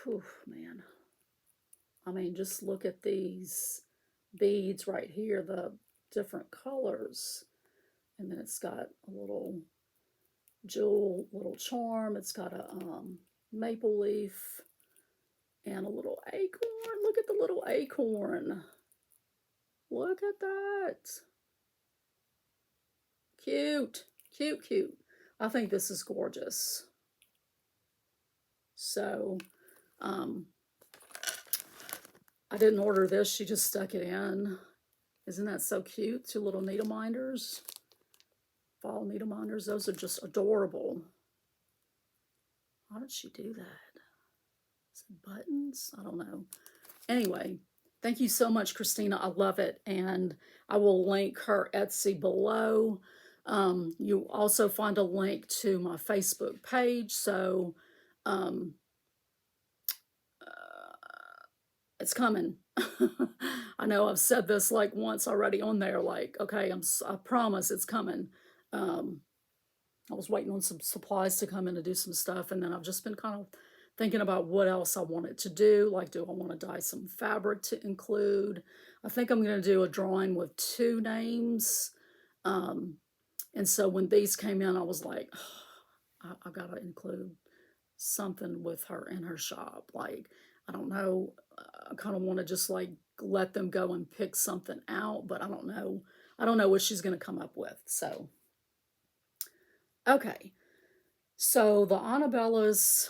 Whew, man. I mean, just look at these beads right here, the different colors. And then it's got a little jewel, little charm. It's got a maple leaf and a little acorn. Look at the little acorn. Look at that. Cute, cute, cute. I think this is gorgeous. So, I didn't order this. She just stuck it in. Isn't that so cute? Two little needle minders. Fall needle minders. Those are just adorable. How did she do that? Is it buttons? I don't know. Anyway, thank you so much, Christina. I love it. And I will link her Etsy below. You also find a link to my Facebook page. So it's coming. I know I've said this like once already on there, like, okay, I promise it's coming. I was waiting on some supplies to come in to do some stuff, and then I've just been kind of thinking about what else I wanted to do. Like, do I want to dye some fabric to include? I think I'm going to do a drawing with 2 names. And so when these came in, I was like, oh, I got to include something with her in her shop. Like, I don't know. I kind of want to just like let them go and pick something out, but I don't know. I don't know what she's going to come up with. So, okay. So the Annabella's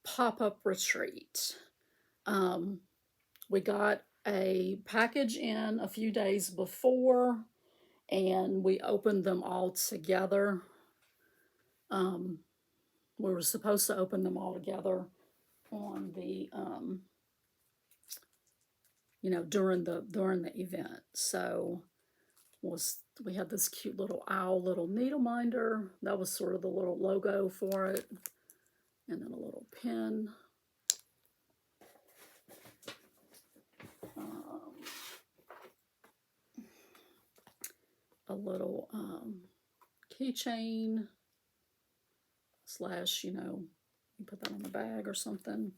pop-up retreat. We got a package in a few days before, and we opened them all together. We were supposed to open them all together on the during the event. So we had this cute little owl little needle minder. That was sort of the little logo for it. And then a little pin. A little keychain slash, you know, you put that on the bag or something.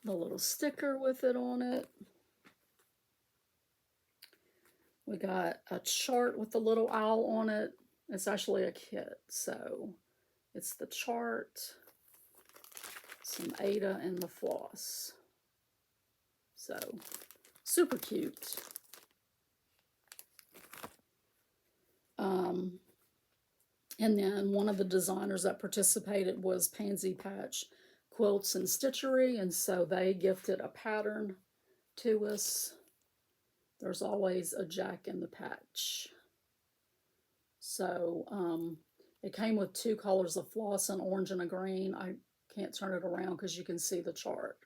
The little sticker with it on it. We got a chart with the little owl on it. It's actually a kit, so it's the chart, some Ada, and the floss. So, super cute. And then one of the designers that participated was Pansy Patch Quilts and Stitchery, and so they gifted a pattern to us. There's always a Jack in the Patch. So it came with 2 colors of floss, an orange and a green. I can't turn it around because you can see the chart.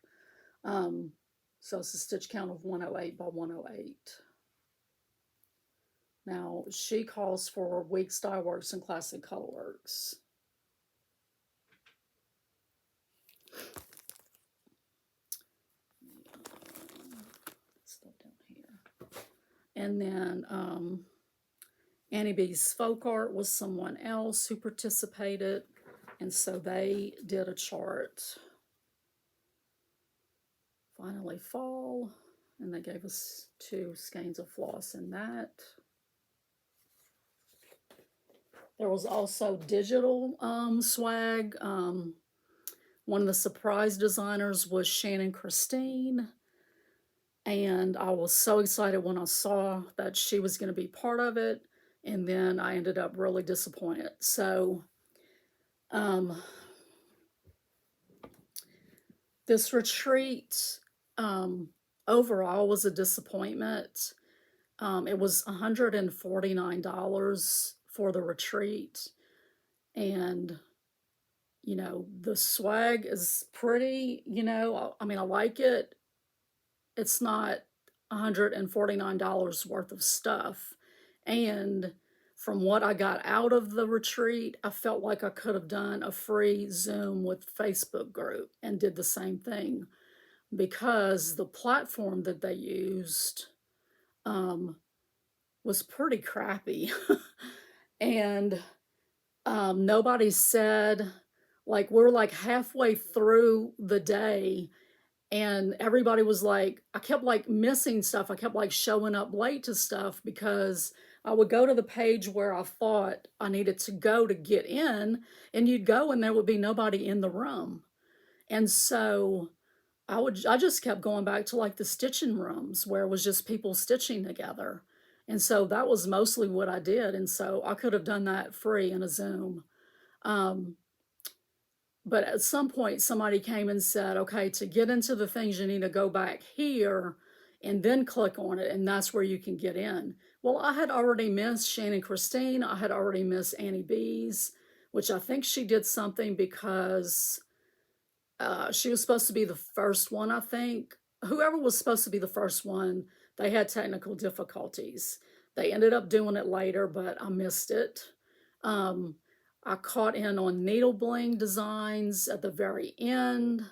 So it's a stitch count of 108 by 108. Now, she calls for Weeks Dye Works and Classic Colorworks. Stuff down here. And then Annie B's Folk Art was someone else who participated, and so they did a chart. Finally Fall, and they gave us 2 skeins of floss in that. There was also digital swag. One of the surprise designers was Shannon Christine, and I was so excited when I saw that she was going to be part of it, and then I ended up really disappointed. So this retreat overall was a disappointment. It was $149 for the retreat, and you know, the swag is pretty, you know, I mean, I like it. It's not $149 worth of stuff. And from what I got out of the retreat, I felt like I could have done a free Zoom with Facebook group and did the same thing, because the platform that they used was pretty crappy. And nobody said, like, we're like halfway through the day, and everybody was like, I kept like missing stuff. I kept like showing up late to stuff because I would go to the page where I thought I needed to go to get in, and you'd go and there would be nobody in the room. And so I just kept going back to like the stitching rooms where it was just people stitching together. And so that was mostly what I did. And so I could have done that free in a Zoom. But at some point, somebody came and said, okay, to get into the things, you need to go back here and then click on it, and that's where you can get in. Well, I had already missed Shannon Christine. I had already missed Annie B's, which I think she did something because she was supposed to be the first one, I think. Whoever was supposed to be the first one, they had technical difficulties. They ended up doing it later, but I missed it. I caught in on needle bling designs at the very end.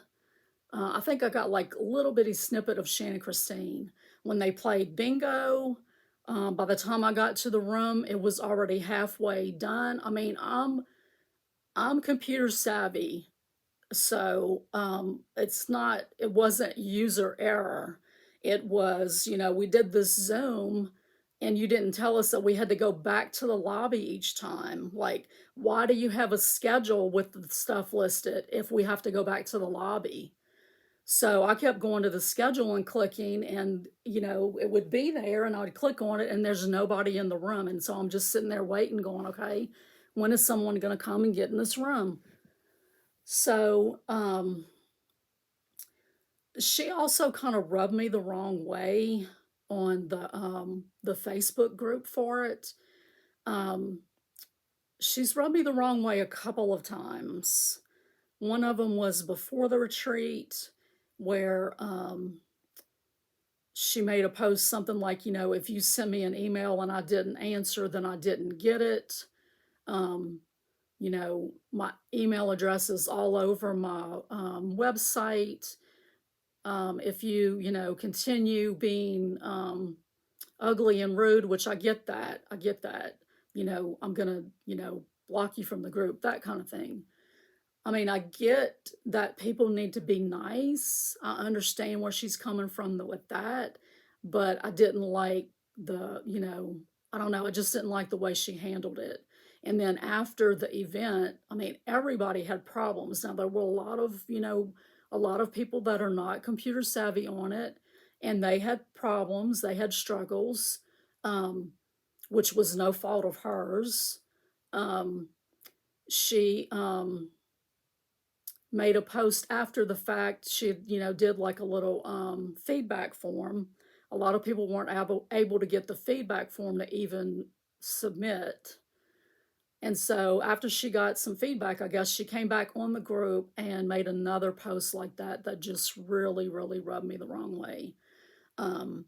I think I got like a little bitty snippet of Shannon Christine. When they played bingo, by the time I got to the room, it was already halfway done. I mean, I'm computer savvy, so it wasn't user error. It was, you know, we did this Zoom and you didn't tell us that we had to go back to the lobby each time. Like, why do you have a schedule with the stuff listed if we have to go back to the lobby? So I kept going to the schedule and clicking, and, you know, it would be there and I'd click on it and there's nobody in the room. And so I'm just sitting there waiting, going, okay, when is someone going to come and get in this room? So she also kind of rubbed me the wrong way on the Facebook group for it. She's rubbed me the wrong way a couple of times. One of them was before the retreat, where she made a post something like, you know, if you send me an email and I didn't answer, then I didn't get it. my email address is all over my website. If you continue being ugly and rude, which I get that, I'm gonna, block you from the group, that kind of thing. I mean, I get that people need to be nice. I understand where she's coming from with that, but I didn't like I don't know, I just didn't like the way she handled it. And then after the event, I mean, everybody had problems. Now, there were a lot of people that are not computer savvy on it, and they had problems, they had struggles, um, which was no fault of hers. Um, she, made a post after the fact. She, did like a little feedback form. A lot of people weren't able to get the feedback form to even submit. And so after she got some feedback, I guess she came back on the group and made another post like that that just really, really rubbed me the wrong way. Um,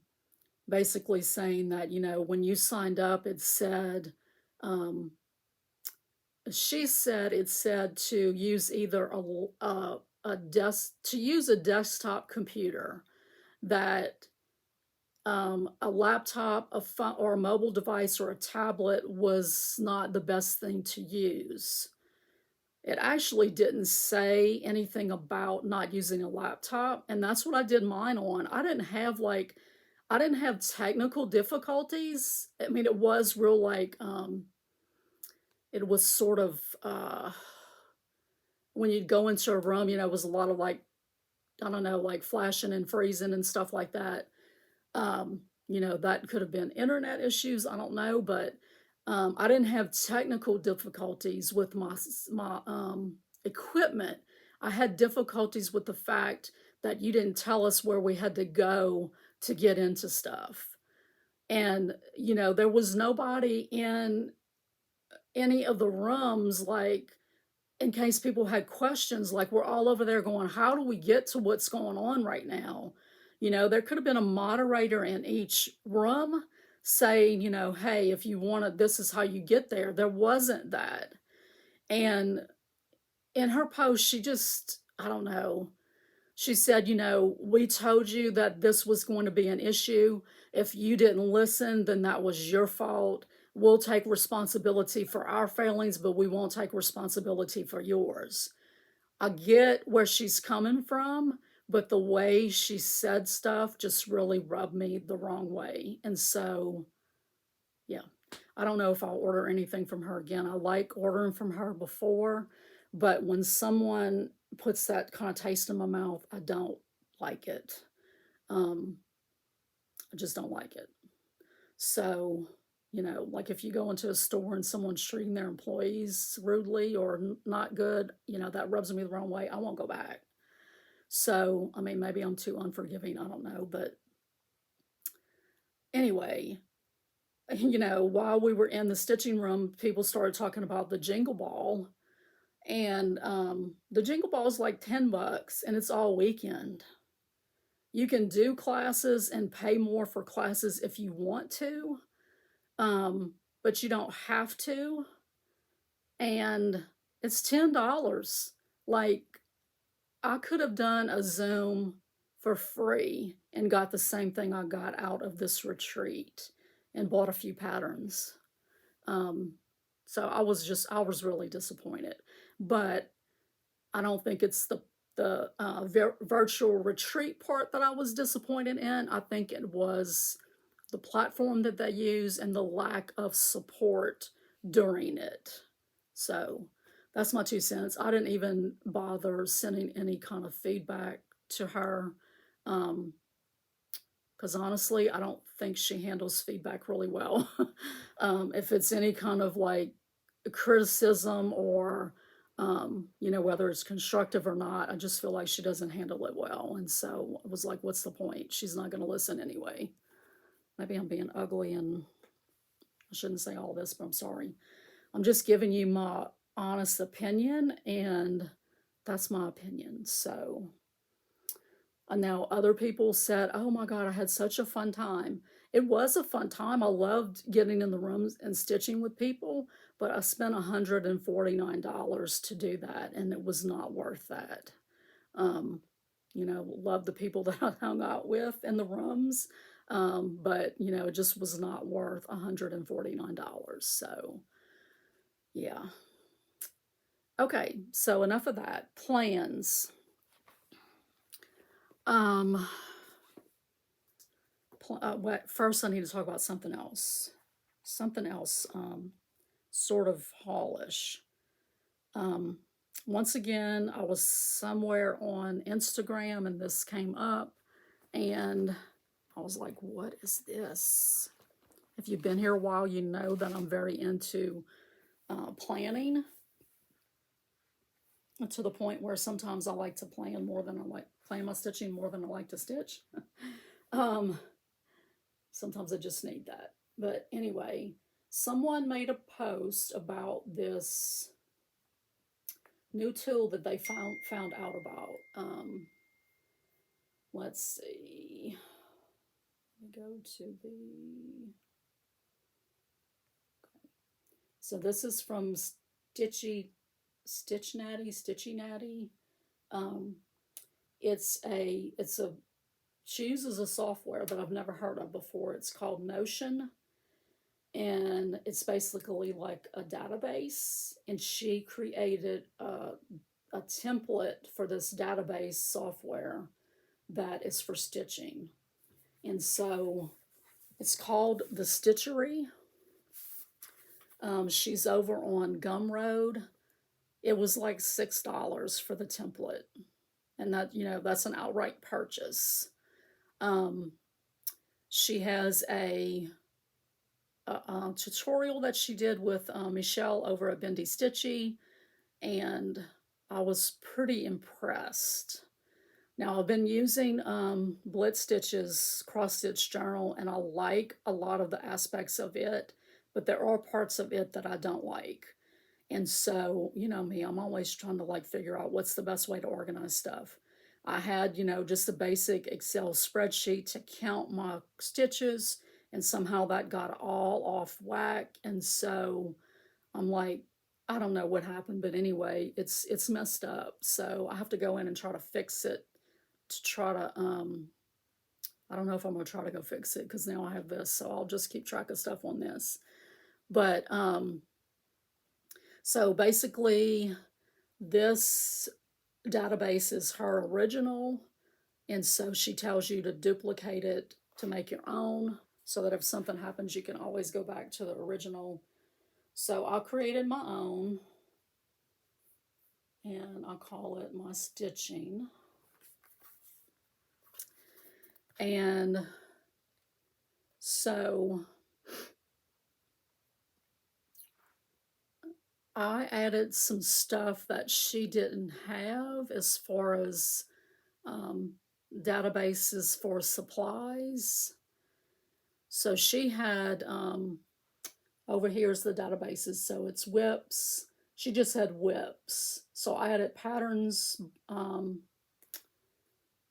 Basically saying that, when you signed up, it said, um, she said it said to use either to use a desktop computer, that a laptop, a phone, or a mobile device or a tablet was not the best thing to use. It actually didn't say anything about not using a laptop, and that's what I did mine on. I didn't have technical difficulties. I mean, it was real like it was sort of when you'd go into a room, it was a lot of like, I don't know, like flashing and freezing and stuff like that. That could have been internet issues. I don't know, but I didn't have technical difficulties with my equipment. I had difficulties with the fact that you didn't tell us where we had to go to get into stuff. And, there was nobody in any of the rooms, like, in case people had questions. Like, we're all over there going, how do we get to what's going on right now? There could have been a moderator in each room saying, hey, if you want it, this is how you get there. There wasn't that. And in her post, she just, I don't know, she said, we told you that this was going to be an issue. If you didn't listen, then that was your fault. We'll take responsibility for our failings, but we won't take responsibility for yours. I get where she's coming from, but the way she said stuff just really rubbed me the wrong way. And so, yeah, I don't know if I'll order anything from her again. I like ordering from her before, but when someone puts that kind of taste in my mouth, I don't like it. Um, I just don't like it. So, like if you go into a store and someone's treating their employees rudely or not good, that rubs me the wrong way, I won't go back. So, I mean, maybe I'm too unforgiving, I don't know. But anyway, while we were in the stitching room, people started talking about the Jingle Ball. And the Jingle Ball is like $10 and it's all weekend. You can do classes and pay more for classes if you want to, but you don't have to. And it's $10. Like, I could have done a Zoom for free and got the same thing I got out of this retreat and bought a few patterns. So I was really disappointed. But I don't think it's the virtual retreat part that I was disappointed in. I think it was the platform that they use and the lack of support during it. So that's my 2 cents. I didn't even bother sending any kind of feedback to her, because honestly, I don't think she handles feedback really well. If it's any kind of like criticism or whether it's constructive or not, I just feel like she doesn't handle it well. And so I was like, what's the point? She's not going to listen anyway. Maybe I'm being ugly and I shouldn't say all this, but I'm sorry. I'm just giving you my honest opinion, and that's my opinion. So now other people said, oh my God, I had such a fun time. It was a fun time. I loved getting in the rooms and stitching with people, but I spent $149 to do that, and it was not worth that. Um, you know, love the people that I hung out with in the rooms, but you know, it just was not worth $149. So, yeah. Okay, so enough of that. Plans. Um, First, I need to talk about something else. Something else, sort of haulish. Um, Once again, I was somewhere on Instagram and this came up, and I was like, what is this? If you've been here a while, you know that I'm very into planning, to the point where sometimes I like to plan my stitching more than I like to stitch. um, Sometimes I just need that. But anyway, someone made a post about this new tool that they found out about. Let's see. Let me go to the. So this is from Stitchy Natty. Um, it's a she uses a software that I've never heard of before. It's called Notion, and it's basically like a database. And she created a template for this database software that is for stitching. And so it's called the Stitchery. She's over on Gumroad. It was like $6 for the template, and that, you know, that's an outright purchase. She has a tutorial that she did with Michelle over at Bendy Stitchy, and I was pretty impressed. Now, I've been using Blitz Stitch's cross stitch journal, and I like a lot of the aspects of it, but there are parts of it that I don't like. And so, you know me, I'm always trying to like figure out what's the best way to organize stuff. I had, you know, just a basic Excel spreadsheet to count my stitches, and somehow that got all off whack. And so I'm like, I don't know what happened, but anyway, it's messed up. So I have to go in and try to fix it, to try to I don't know if I'm gonna try to go fix it because now I have this, so I'll just keep track of stuff on this. But so basically, this database is her original, and so she tells you to duplicate it to make your own, so that if something happens, you can always go back to the original. So I created my own, and I'll call it my stitching. And so I added some stuff that she didn't have as far as databases for supplies. So she had, over here's the databases. So it's whips. She just had whips. So I added patterns,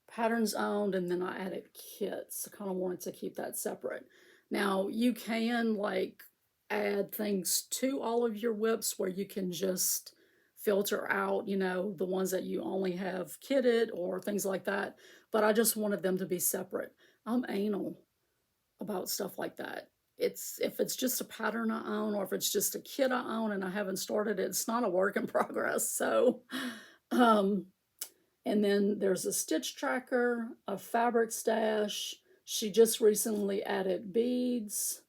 patterns owned, and then I added kits. I kind of wanted to keep that separate. Now you can like add things to all of your whips where you can just filter out, you know, the ones that you only have kitted or things like that. But I just wanted them to be separate. I'm anal about stuff like that. If it's just a pattern I own, or if it's just a kit I own and I haven't started it, it's not a work in progress. So, and then there's a stitch tracker, a fabric stash. She just recently added beads.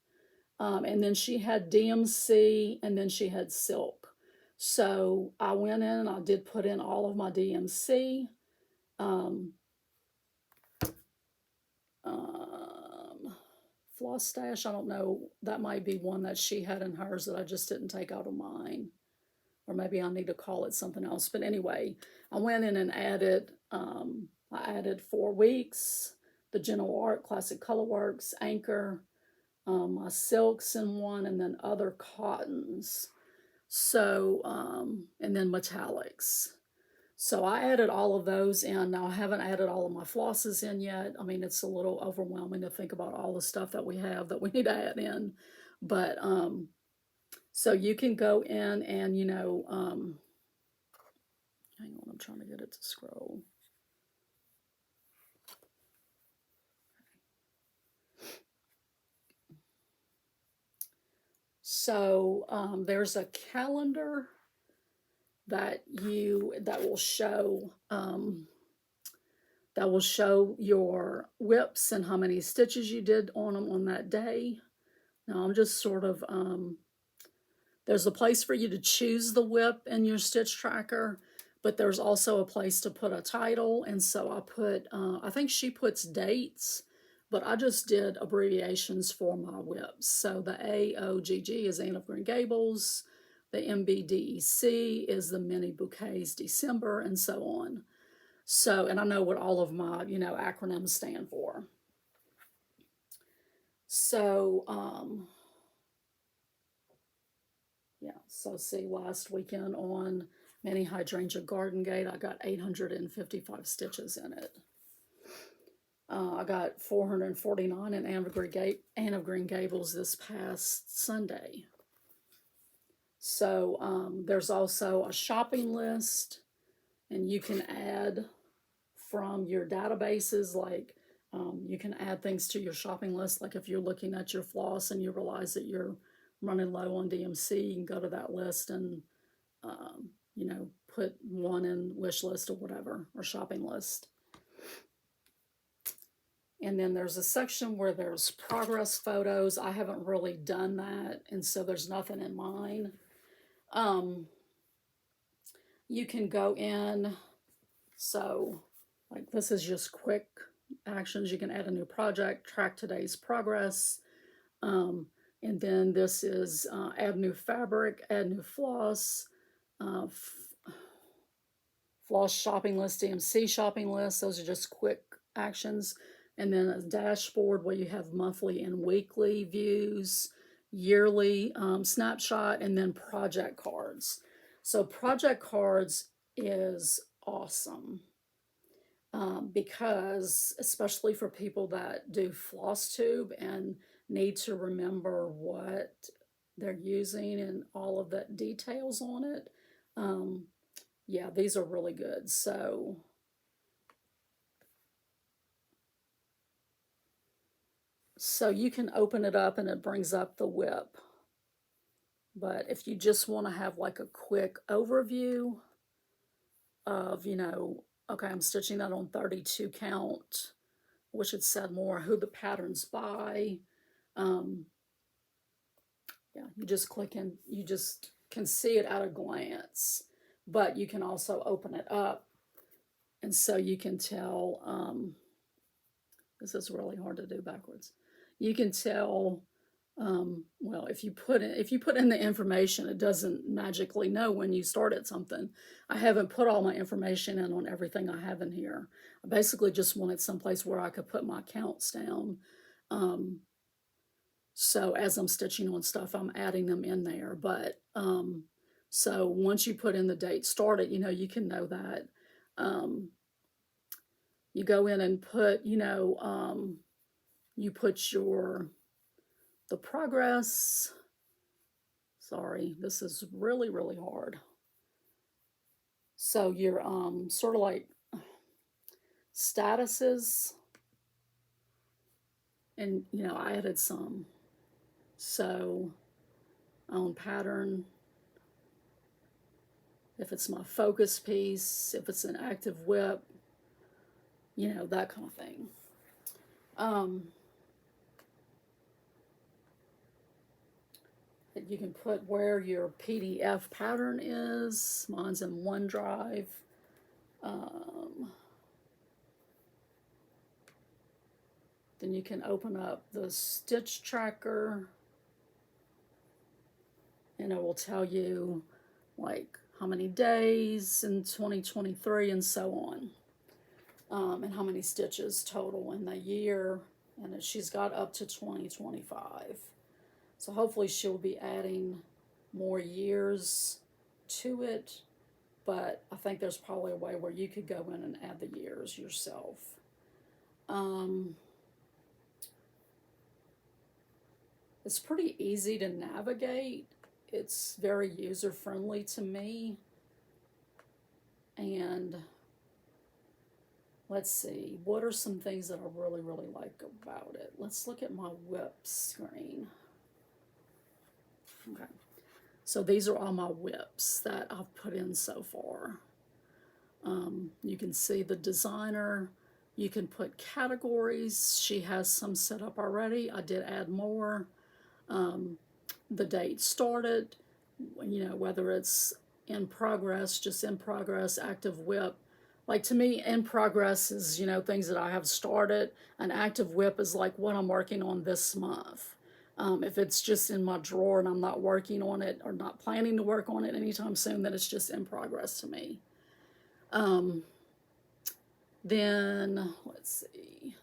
And then she had DMC, and then she had silk. So I went in and I did put in all of my DMC. Floss stash, I don't know, that might be one that she had in hers that I just didn't take out of mine. Or maybe I need to call it something else. But anyway, I went in and added, I added 4 weeks, the Gentle Art, Classic Colorworks, Anchor, my silks in one, and then other cottons. So, and then metallics. So I added all of those in. Now I haven't added all of my flosses in yet. I mean, it's a little overwhelming to think about all the stuff that we have that we need to add in. But so you can go in and, hang on, I'm trying to get it to scroll. So there's a calendar that will show your whips and how many stitches you did on them on that day. Now I'm just sort of there's a place for you to choose the whip in your stitch tracker, but there's also a place to put a title. And so I put, I think she puts dates, but I just did abbreviations for my whips. So the AOGG is Anne of Green Gables, the MBDEC is the Mini Bouquets December, and so on. So, and I know what all of my, acronyms stand for. So, yeah, so see, last weekend on Mini Hydrangea Garden Gate, I got 855 stitches in it. I got 449 in Anne of Green Gables this past Sunday. So there's also a shopping list, and you can add from your databases, like you can add things to your shopping list, like if you're looking at your floss and you realize that you're running low on DMC, you can go to that list and put one in wish list or whatever, or shopping list. And then there's a section where there's progress photos. I haven't really done that, and so there's nothing in mine. You can go in, so like this is just quick actions. You can add a new project, track today's progress, and then this is add new fabric, add new floss, floss shopping list, DMC shopping list. Those are just quick actions. And then a dashboard where you have monthly and weekly views, yearly snapshot, and then project cards. So project cards is awesome because, especially for people that do FlossTube and need to remember what they're using and all of the details on it, yeah, these are really good. So you can open it up and it brings up the whip. But if you just want to have like a quick overview of, okay, I'm stitching that on 32 count, wish it said more, who the pattern's by. Yeah, you just click in, you just can see it at a glance, but you can also open it up. And so you can tell, this is really hard to do backwards. You can tell, well, if you put in the information, it doesn't magically know when you started something. I haven't put all my information in on everything I have in here. I basically just wanted someplace where I could put my counts down. So as I'm stitching on stuff, I'm adding them in there. But so once you put in the date started, you can know that. You go in and put, you put the progress. Sorry, this is really, really hard. So your sort of like statuses, and I added some. So on pattern, if it's my focus piece, if it's an active whip, that kind of thing. You can put where your PDF pattern is. Mine's in OneDrive. Then you can open up the stitch tracker, and it will tell you like how many days in 2023 and so on, and how many stitches total in the year. And she's got up to 2025. So hopefully she'll be adding more years to it. but I think there's probably a way where you could go in and add the years yourself. It's pretty easy to navigate. It's very user friendly to me. And let's see, what are some things that I really, really like about it? Let's look at my whip screen. Okay, so these are all my whips that I've put in so far. You can see the designer. You can put categories. She has some set up already. I did add more. The date started, you know, whether it's in progress, just in progress, active whip. Like, to me, in progress is, you know, things that I have started. An active whip is like what I'm working on this month. If it's just in my drawer and I'm not working on it or not planning to work on it anytime soon, then it's just in progress to me. Then, let's see.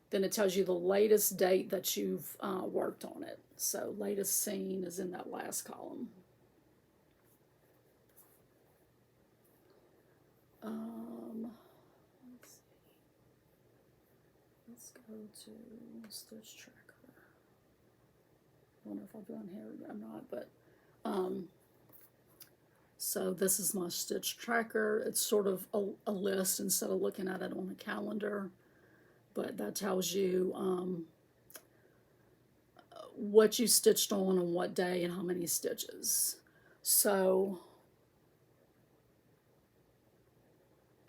Then it tells you the latest date that you've worked on it. So latest scene is in that last column. Let's see. Let's go to Stitch Tracker. I wonder if I'll go in here or not, but so this is my Stitch Tracker. It's sort of a list instead of looking at it on a calendar, but that tells you what you stitched on what day and how many stitches. So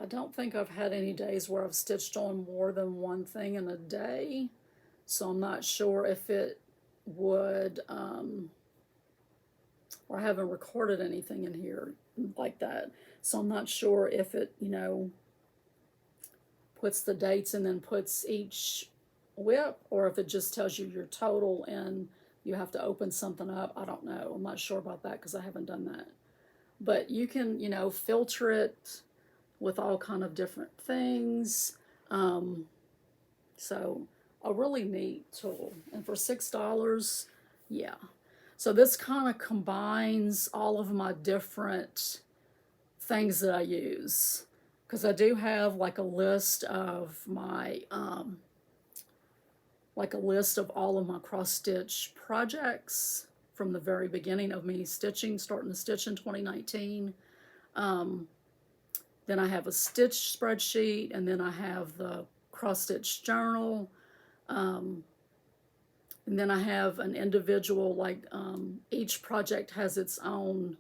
I don't think I've had any days where I've stitched on more than one thing in a day, so I'm not sure if it would, or I haven't recorded anything in here like that, so I'm not sure if it, you know, puts the dates and then puts each whip, or if it just tells you your total and you have to open something up. I don't know. I'm not sure about that because I haven't done that. But you can, you know, filter it with all kind of different things. So a really neat tool. And for $6, yeah. So this kind of combines all of my different things that I use, because I do have like a list of my like a list of all of my cross stitch projects from the very beginning of me stitching, starting to stitch in 2019. Then I have a stitch spreadsheet, and then I have the cross stitch journal. And then I have an individual, like each project has its own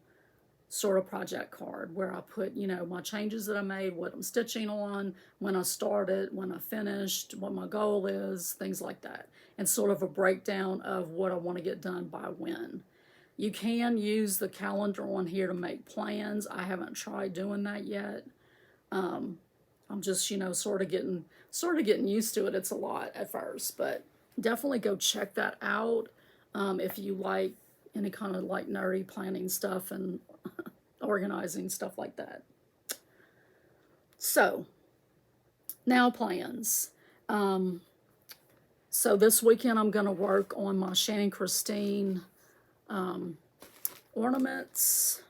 sort of project card where I put, you know, my changes that I made, what I'm stitching on, when I started, when I finished, what my goal is, things like that, and sort of a breakdown of what I want to get done by when. You can use the calendar on here to make plans. I haven't tried doing that yet. I'm just, you know, sort of getting used to it. It's a lot at first, but definitely go check that out if you like any kind of like nerdy planning stuff and organizing stuff like that. So now plans. So this weekend I'm going to work on my Shannon Christine ornaments,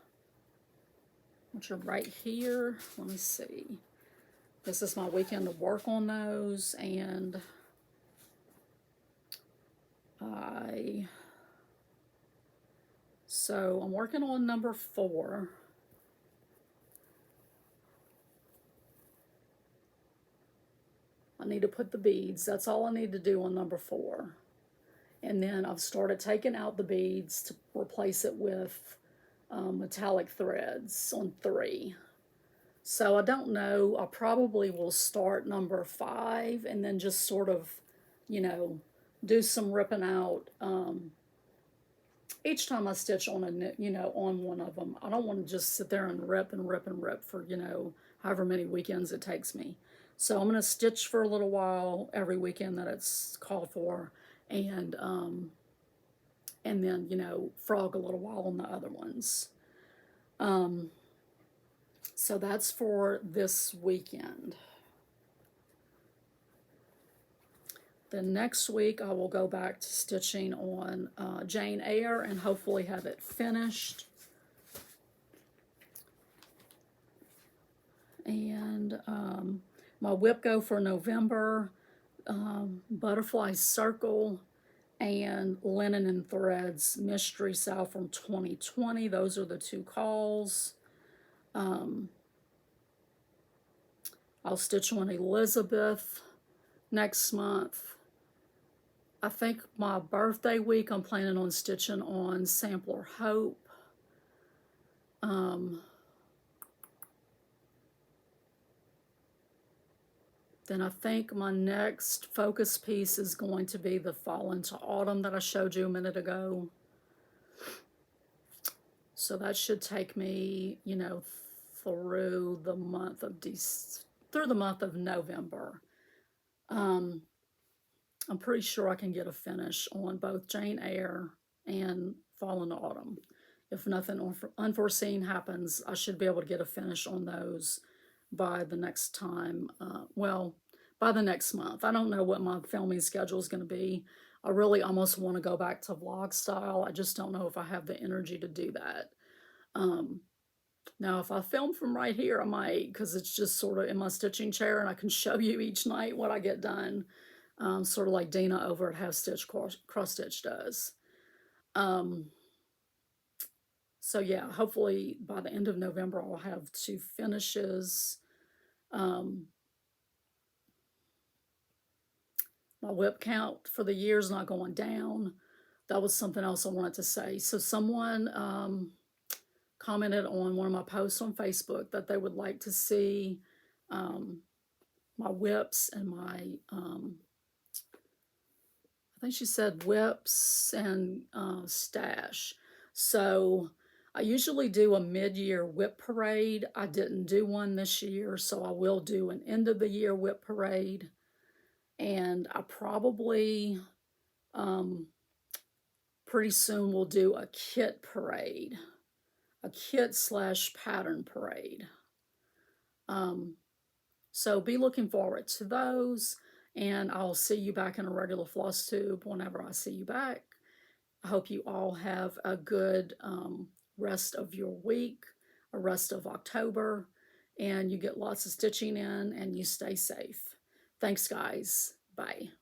which are right here. Let me see. This is my weekend to work on those, and so I'm working on number 4. I need to put the beads. That's all I need to do on number 4. And then I've started taking out the beads to replace it with metallic threads on 3. So I don't know. I probably will start number 5 and then just sort of, you know, do some ripping out each time I stitch on a, you know, on one of them. I don't want to just sit there and rip and rip and rip for, you know, however many weekends it takes me. So I'm going to stitch for a little while every weekend that it's called for, and then, you know, frog a little while on the other ones. So that's for this weekend. Then next week I will go back to stitching on Jane Eyre and hopefully have it finished. And my whip go for November, Butterfly Circle, and Linen and Threads Mystery Sale from 2020. Those are the two calls. I'll stitch on Elizabeth next month. I think my birthday week I'm planning on stitching on Sampler Hope. Then I think my next focus piece is going to be the Fall into Autumn that I showed you a minute ago. So that should take me, you know, through the month of November. I'm pretty sure I can get a finish on both Jane Eyre and Fall into Autumn. If nothing unforeseen happens, I should be able to get a finish on those by the next time. By the next month. I don't know what my filming schedule is going to be. I really almost want to go back to vlog style. I just don't know if I have the energy to do that. Now, if I film from right here, I might, because it's just sort of in my stitching chair and I can show you each night what I get done. Sort of like Dina over at Half Stitch Cross Stitch does. So yeah, hopefully by the end of November I'll have 2 finishes. My whip count for the year is not going down. That was something else I wanted to say. So someone commented on one of my posts on Facebook that they would like to see my whips and my I think she said whips and stash. So I usually do a mid-year whip parade. I didn't do one this year, so I will do an end-of-the-year whip parade. And I probably pretty soon will do a kit parade, a kit / pattern parade. So be looking forward to those. And I'll see you back in a regular FlossTube whenever I see you back. I hope you all have a good rest of your week, a rest of October, and you get lots of stitching in and you stay safe. Thanks, guys. Bye.